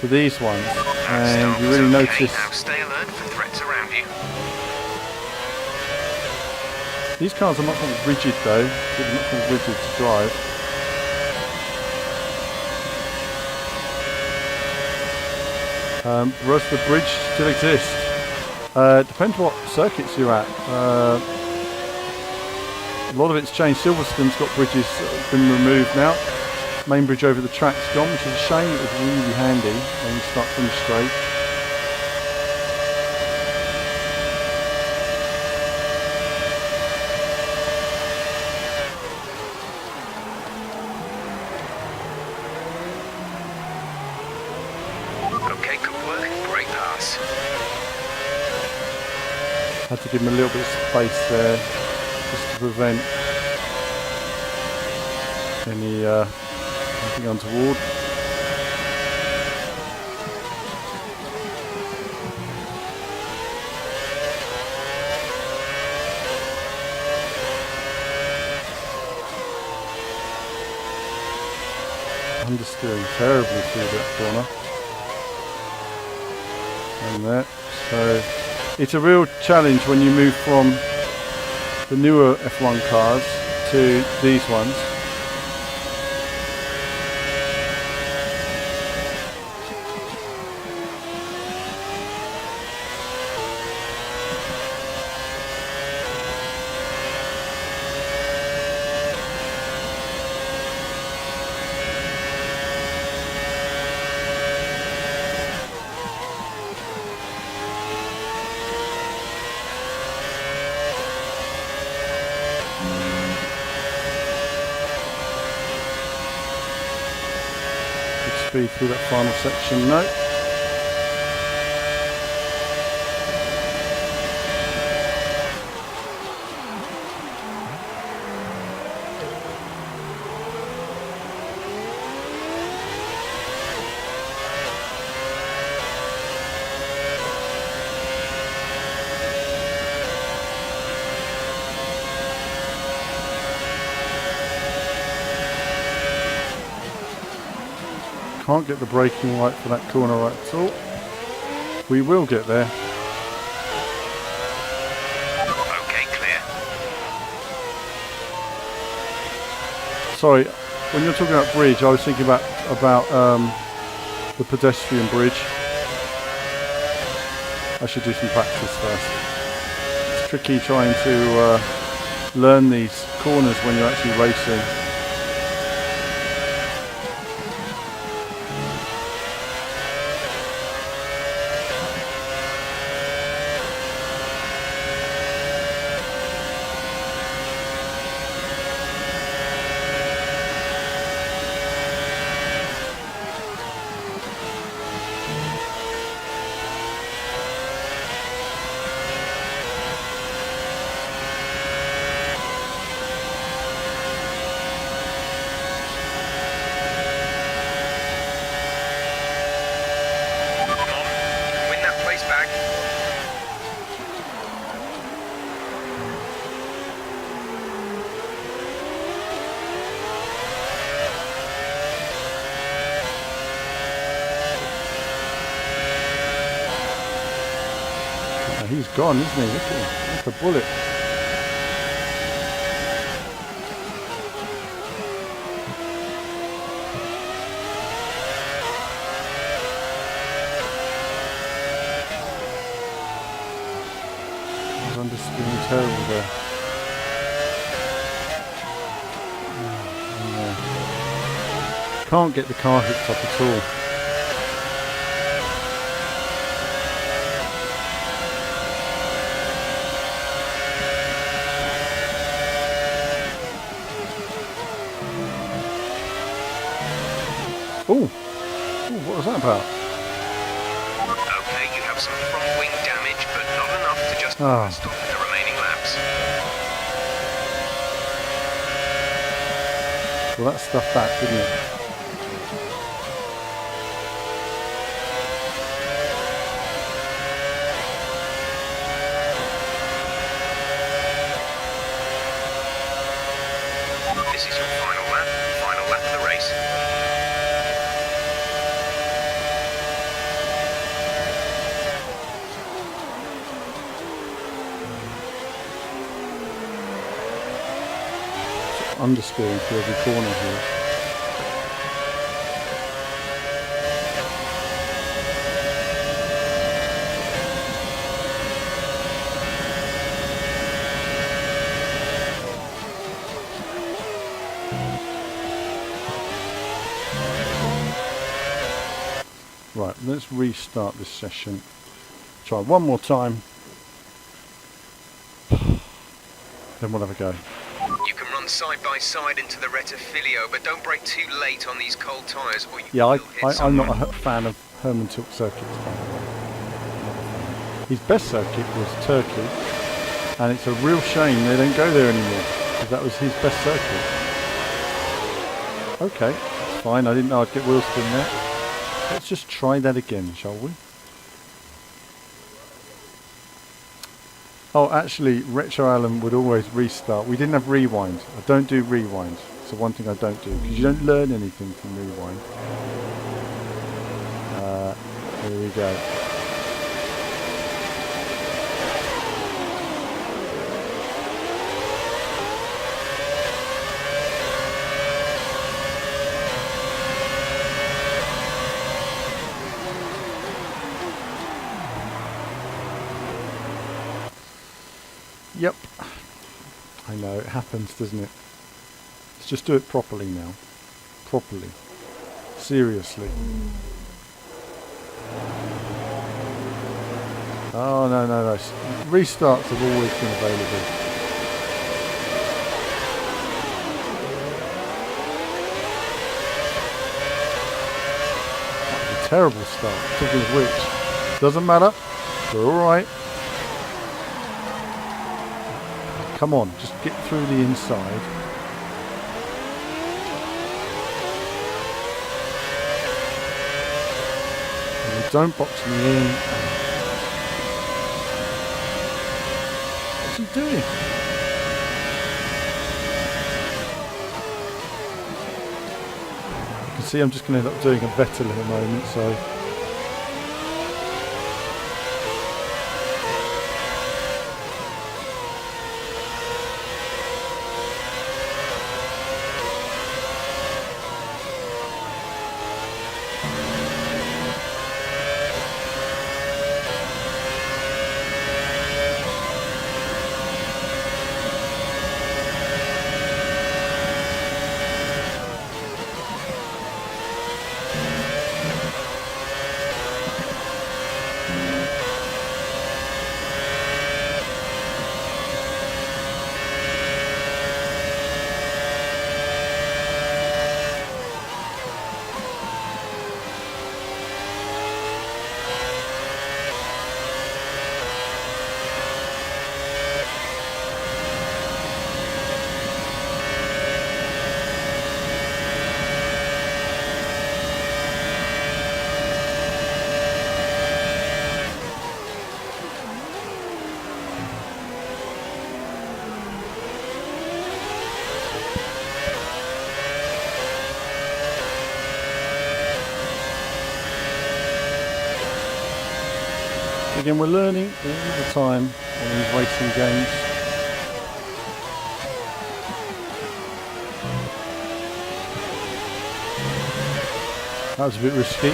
to these ones, and you really notice. Now stay alert for threats around you. These cars are much more rigid, though. They're much more rigid to drive. Whereas the bridge still exists. Depends what circuits you're at. A lot of it's changed. Silverstone's got bridges that have been removed now. Main bridge over the track's gone, which is a shame. It was really handy when you start from straight. Okay, good work. Great pass. Had to give him a little bit of space there, just to prevent anything untoward. Understeering terribly through that corner. And that, so it's a real challenge when you move from the newer F1 cars to these ones. Speed through that final section, no. Can't get the braking right for that corner right at all. We will get there. Okay, clear. Sorry, when you're talking about bridge, I was thinking about the pedestrian bridge. I should do some practice first. It's tricky trying to learn these corners when you're actually racing. He's gone, isn't he? Look at him. Like a bullet. He's understeering terrible there. Can't get the car hooked up at all. Oh, what was that about? Okay, you have some front wing damage, but not enough to just stop the remaining laps. Well, that stuff back, didn't it? This is your final lap of the race. Understeering through every corner here. Right, let's restart this session. Try one more time. Then we'll have a go. You can run side by side into the Rettifilio, but don't brake too late on these cold tyres or you Yeah, will hit I'm someone. not a fan of Herman Tilke circuits, by the way. His best circuit was Turkey, and it's a real shame they don't go there anymore, because that was his best circuit. Okay, that's fine. I didn't know I'd get wheel spin there. Let's just try that again, shall we? Oh, actually, Retro Alan would always restart. We didn't have rewind. I don't do rewind. It's the one thing I don't do, because you don't learn anything from rewind. Here we go. Yep. I know, it happens, doesn't it? Let's just do it properly now. Properly. Seriously. Oh, no. Restarts have always been available. That was a terrible start, talking of which. Doesn't matter. We're alright. Come on, just get through the inside. And don't box me in. What's he doing? You can see I'm just going to end up doing a Vettel in a moment, so... Again, we're learning all the time on these racing games. That was a bit risky.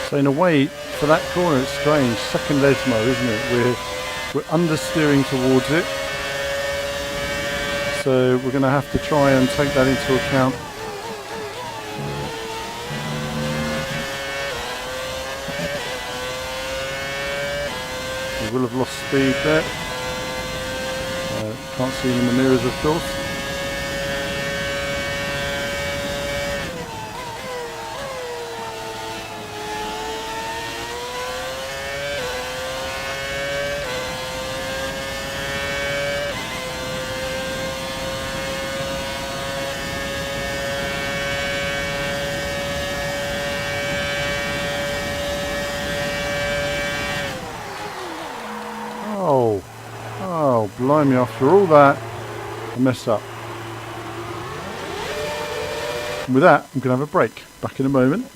So in a way, for that corner, it's strange. Second Esmo, isn't it? We're understeering towards it. So we're going to have to try and take that into account. We will have lost speed there. Can't see in the mirrors, of course. Oh, blimey, after all that, I messed up. And with that, I'm going to have a break. Back in a moment.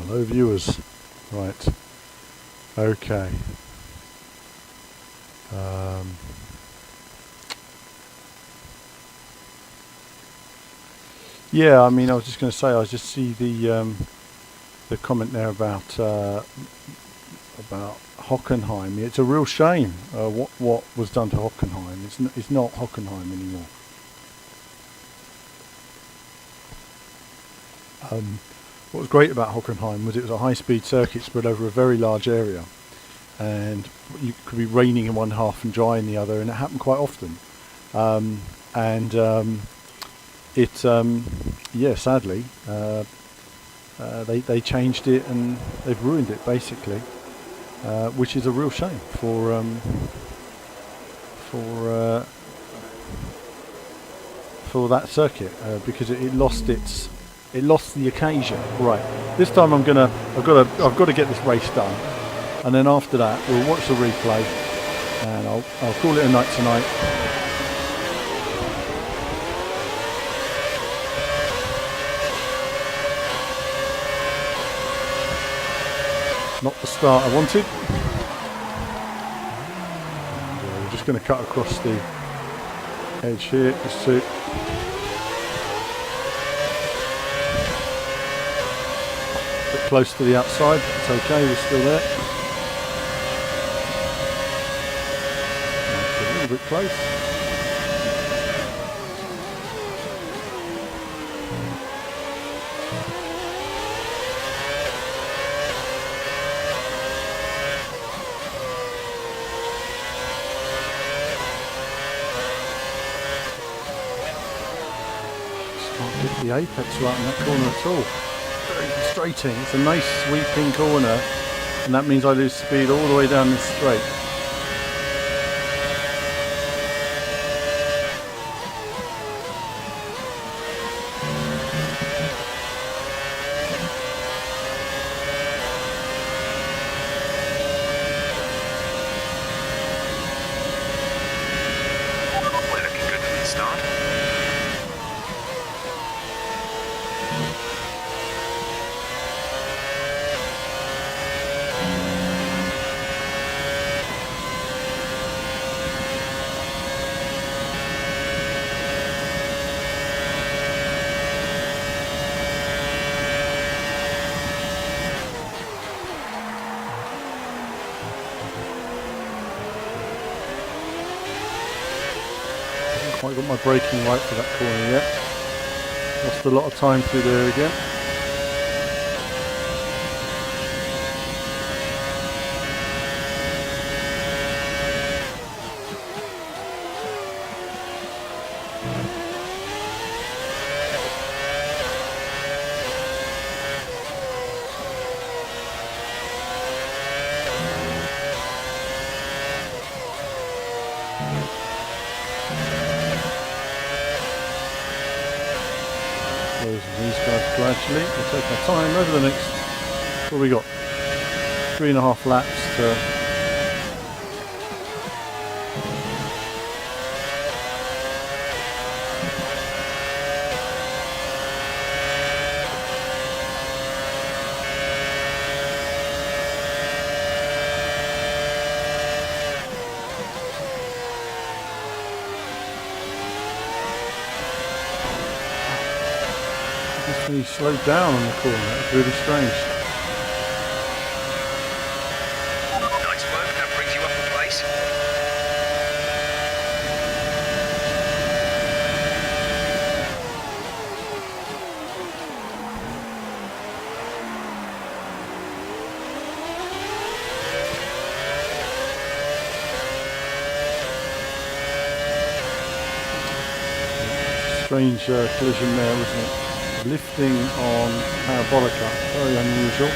Hello viewers. Right. Okay. Yeah, I mean, I was just going to say, I just see the comment there about Hockenheim. It's a real shame what was done to Hockenheim. It's not Hockenheim anymore. What was great about Hockenheim was it was a high-speed circuit spread over a very large area, and you could be raining in one half and dry in the other, and it happened quite often. Yeah, sadly, they changed it and they've ruined it basically, which is a real shame for that circuit, because it lost the occasion. Right, this time I've got to get this race done, and then after that we'll watch the replay, and I'll call it a night tonight. Not the start I wanted. And, we're just going to cut across the edge here just to close to the outside, but it's okay, we're still there. That's a little bit close. Can't get the apex right in that corner at all. Very frustrating. It's a nice sweeping corner, and that means I lose speed all the way down this straight. We're looking good from the start. Quite got my braking right for that corner yet. Lost a lot of time through there again. These guys gradually. We'll take our time over the next, what have we got? 3.5 laps to he slowed down on the corner. That's really strange. Nice work, that brings you up a place. Strange collision there, wasn't it? Lifting on parabolica, very unusual.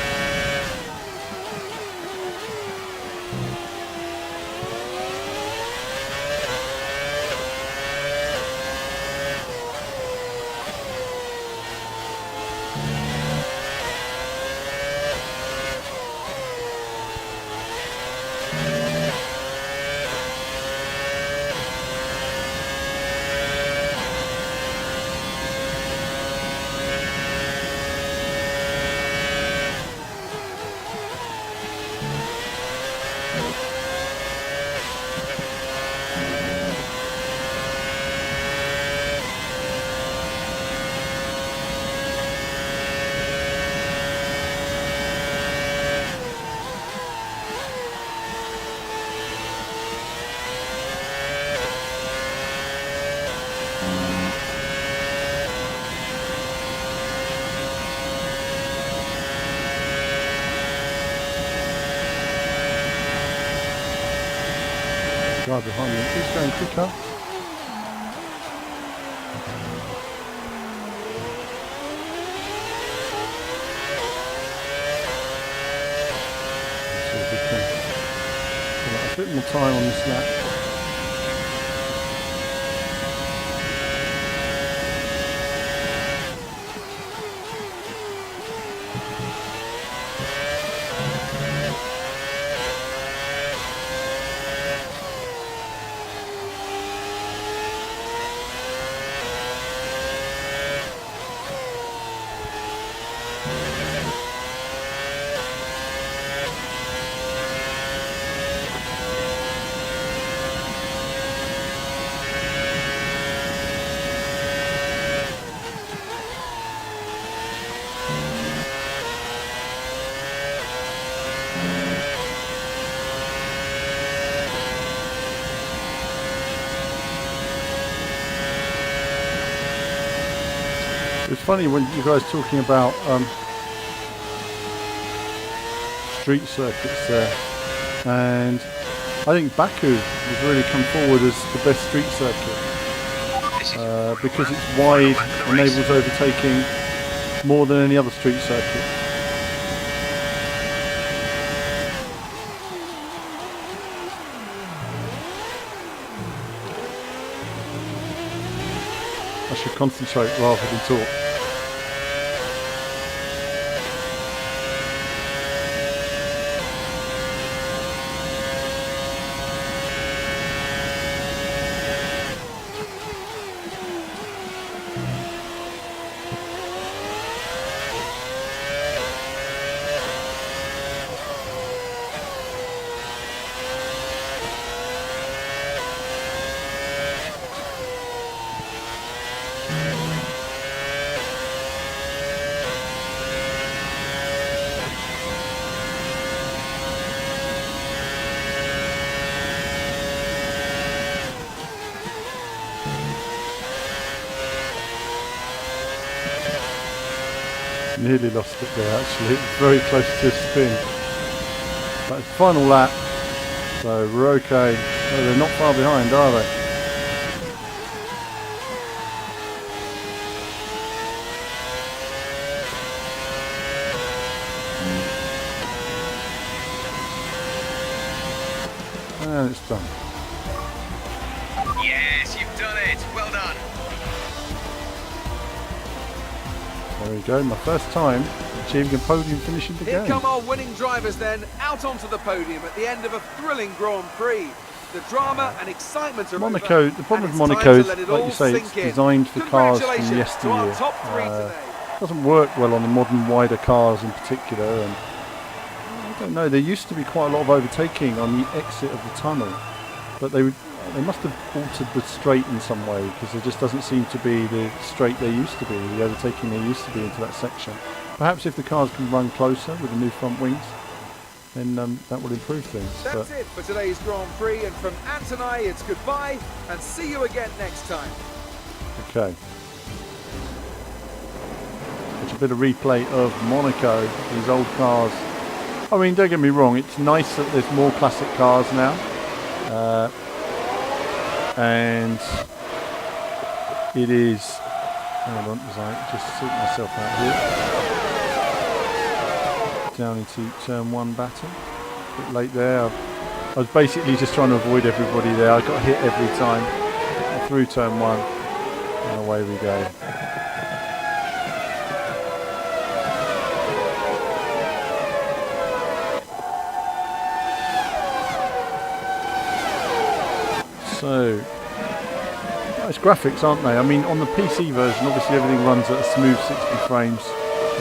Guy behind me, he's going quicker. Let's see if we can get a bit more time on this lap. It's funny when you guys talking about street circuits there, and I think Baku has really come forward as the best street circuit because it's wide, enables overtaking more than any other street circuit. I should concentrate rather than talk. Nearly lost it there actually, it was very close to a spin. But it's final lap, so we're okay. Oh, they're not far behind, are they? And it's done. Yes, you've done it. Well done. There we go, my first time achieving a podium finish in the Here game. come our winning drivers then, out onto the podium at the end of a thrilling Grand Prix. The drama and excitement are Monaco, over, the problem and with it's Monaco time is, to let it like all you say, it's sink in. designed for cars from Congratulations to our yesteryear. top three today. It doesn't work well on the modern wider cars in particular, and I don't know, there used to be quite a lot of overtaking on the exit of the tunnel, but they must have altered the straight in some way, because there just doesn't seem to be the straight there used to be, the overtaking there used to be into that section. Perhaps if the cars can run closer with the new front wings, then that will improve things. That's it for today's Grand Prix, and from Ant and I, it's goodbye, and see you again next time. Okay. It's a bit of replay of Monaco, these old cars. I mean, don't get me wrong, it's nice that there's more classic cars now. And it is, hold on, as I just sort myself out here. Down into turn one battle. A bit late there. I was basically just trying to avoid everybody there. I got hit every time. Through turn one, and away we go. So, nice graphics, aren't they? I mean, on the PC version, obviously everything runs at a smooth 60 frames.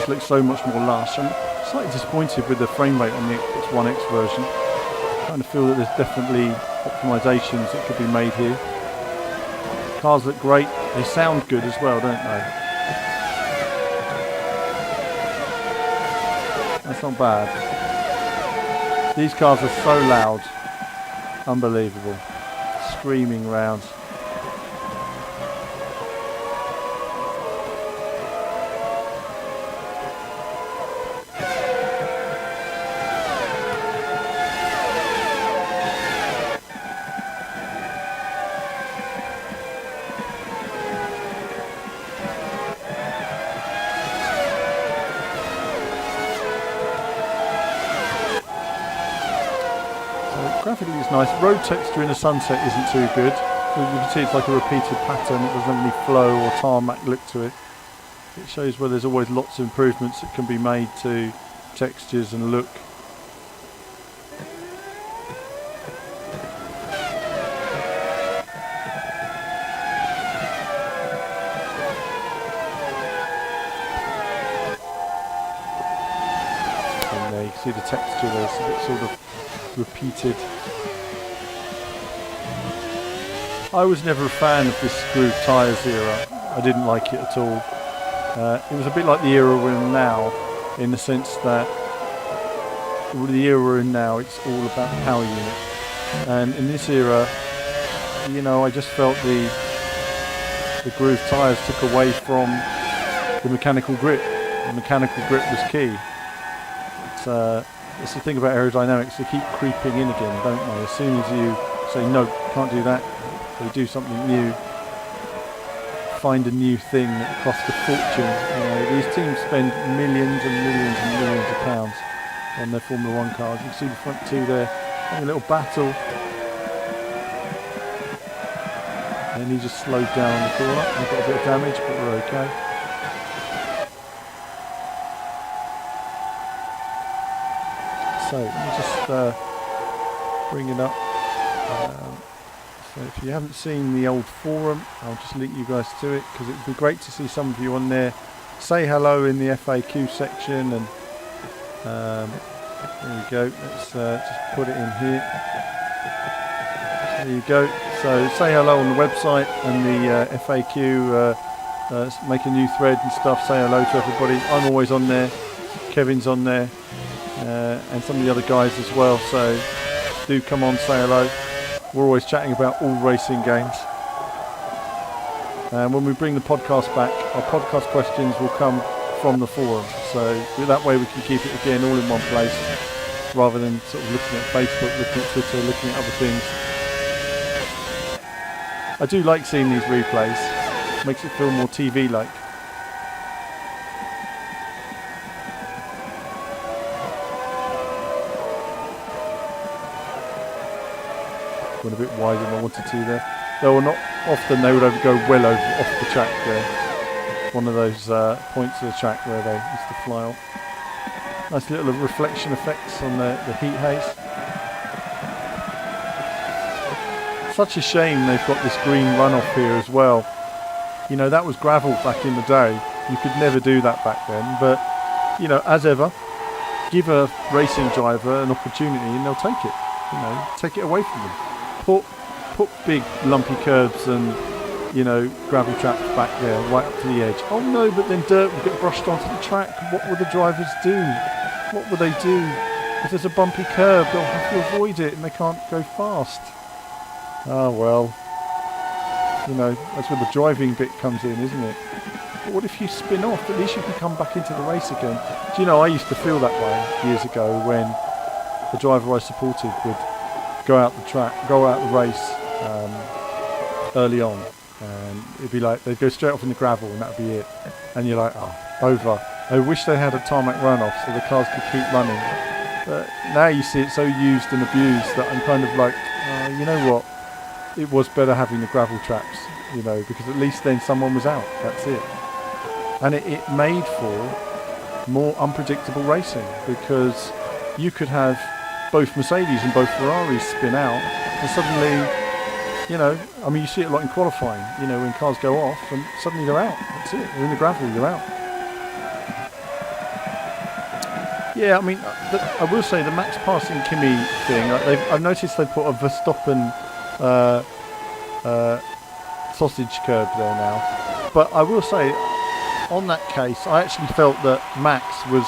It looks so much more lush. I'm slightly disappointed with the frame rate on the Xbox One X version. I kind of feel that there's definitely optimisations that could be made here. Cars look great. They sound good as well, don't they? That's not bad. These cars are so loud. Unbelievable. Screaming round. Graphically it's nice. Road texture in the sunset isn't too good. You can see it's like a repeated pattern. It doesn't have any flow or tarmac look to it. It shows where there's always lots of improvements that can be made to textures and look. And there you can see the texture there's a bit sort of repeated. I was never a fan of this groove tyres era. I didn't like it at all. It was a bit like the era we're in now, in the sense that the era we're in now, it's all about the power unit. And in this era, you know, I just felt the groove tyres took away from the mechanical grip. The mechanical grip was key. It's the thing about aerodynamics, they keep creeping in again, don't they? As soon as you say, no, can't do that, they do something new, find a new thing that costs a fortune. You know, these teams spend millions and millions and millions of pounds on their Formula 1 cars. You can see the front two there having a little battle. And he just slowed down on the corner. We've got a bit of damage, but we're okay. So let me just bring it up. So if you haven't seen the old forum, I'll just link you guys to it, because it would be great to see some of you on there. Say hello in the FAQ section, and there we go. Let's just put it in here. There you go. So say hello on the website and the FAQ. Make a new thread and stuff. Say hello to everybody. I'm always on there. Kevin's on there. And some of the other guys as well, so do come on, say hello. We're always chatting about all racing games. And when we bring the podcast back, our podcast questions will come from the forum, so that way we can keep it again all in one place, rather than sort of looking at Facebook, looking at Twitter, looking at other things. I do like seeing these replays, makes it feel more TV-like. Went a bit wider than I wanted to there. Though not often they would go well over off the track there. One of those points of the track where they used to fly off. Nice little reflection effects on the heat haze. Such a shame they've got this green runoff here as well. You know, that was gravel back in the day. You could never do that back then. But, you know, as ever, give a racing driver an opportunity and they'll take it. You know, take it away from them. Put big lumpy curves and, you know, gravel tracks back there right up to the edge. Oh no, but then dirt will get brushed onto the track. What will the drivers do? What will they do? If there's a bumpy curb, they'll have to avoid it and they can't go fast. Oh well, you know, that's where the driving bit comes in, isn't it? But what if you spin off? At least you can come back into the race again. Do you know, I used to feel that way years ago when the driver I supported would go out the track, go out the race early on, and it'd be like they'd go straight off in the gravel and that'd be it. And you're like, oh, over. I wish they had a tarmac runoff so the cars could keep running. But now you see it so used and abused that I'm kind of like, you know what? It was better having the gravel tracks, you know, because at least then someone was out. That's it. And it made for more unpredictable racing, because you could have both Mercedes and both Ferraris spin out, and suddenly, you know, I mean, you see it a lot in qualifying, you know, when cars go off and suddenly they're out. That's it. They're in the gravel, they're out. Yeah, I mean, I will say the Max passing Kimi thing, I've noticed they put a Verstappen sausage curb there now. But I will say, on that case, I actually felt that Max was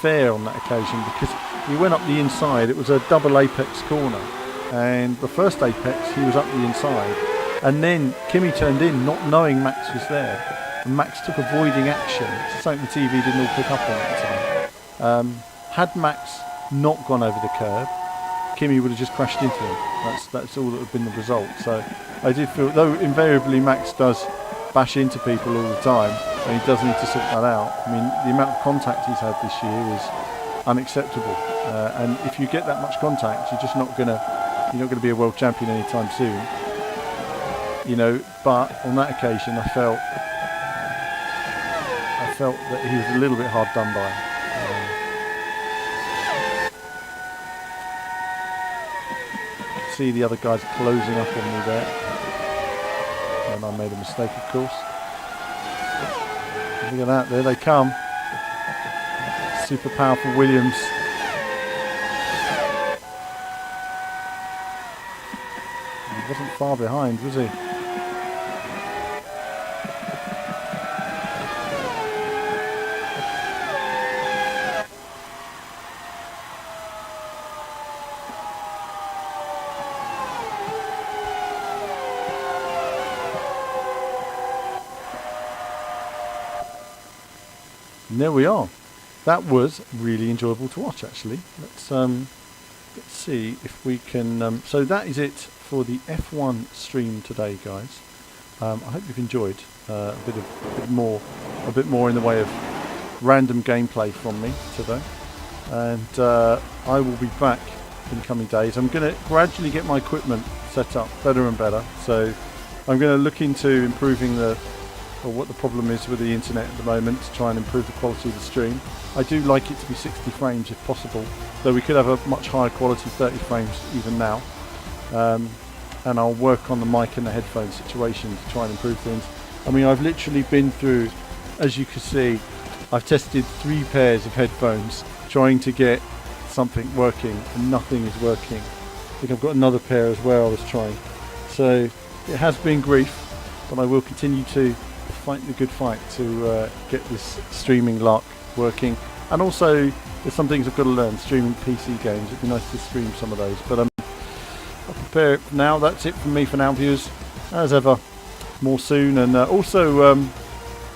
fair on that occasion, because he went up the inside. It was a double apex corner, and the first apex he was up the inside, and then Kimi turned in not knowing Max was there, and Max took avoiding action. It's something the TV didn't all pick up on at the time. Had Max not gone over the curb, Kimi would have just crashed into him. That's all that would have been the result. So I did feel, though invariably Max does bash into people all the time, and he does need to sort that out. I mean, the amount of contact he's had this year is unacceptable. And if you get that much contact, you're not going to be a world champion anytime soon. You know, but on that occasion, I felt that he was a little bit hard done by. See the other guys closing up on me there, and I made a mistake, of course. Look at that, there they come. Super powerful Williams. He wasn't far behind, was he? And there we are. That was really enjoyable to watch, actually. Let's see if we can. So that is it for the F1 stream today, guys. I hope you've enjoyed a bit more in the way of random gameplay from me today. And I will be back in the coming days. I'm going to gradually get my equipment set up better and better. So I'm going to look into improving what the problem is with the internet at the moment to try and improve the quality of the stream. I do like it to be 60 frames if possible, though we could have a much higher quality 30 frames even now. And I'll work on the mic and the headphone situation to try and improve things. I mean, I've literally been through, as you can see, I've tested 3 pairs of headphones trying to get something working, and nothing is working. I think I've got another pair as well I was trying. So it has been grief, but I will continue to fight the good fight to get this streaming lark working. And also, there's some things I've got to learn. Streaming PC games, it'd be nice to stream some of those. But I'll prepare it for now. That's it from me for now, viewers. As ever, more soon. And also,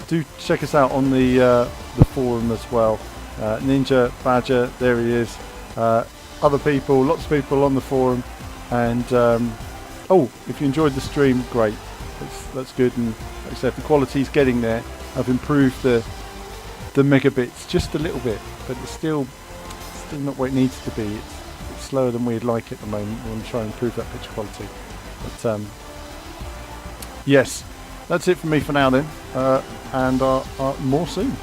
do check us out on the forum as well. Ninja Badger, there he is. Other people, lots of people on the forum. And oh, if you enjoyed the stream, great. That's good. And like I said, the quality's getting there. I've improved the megabits just a little bit, but it's still not where it needs to be. It's slower than we'd like at the moment. We want to try and improve that picture quality. But yes, that's it from me for now then, and more soon.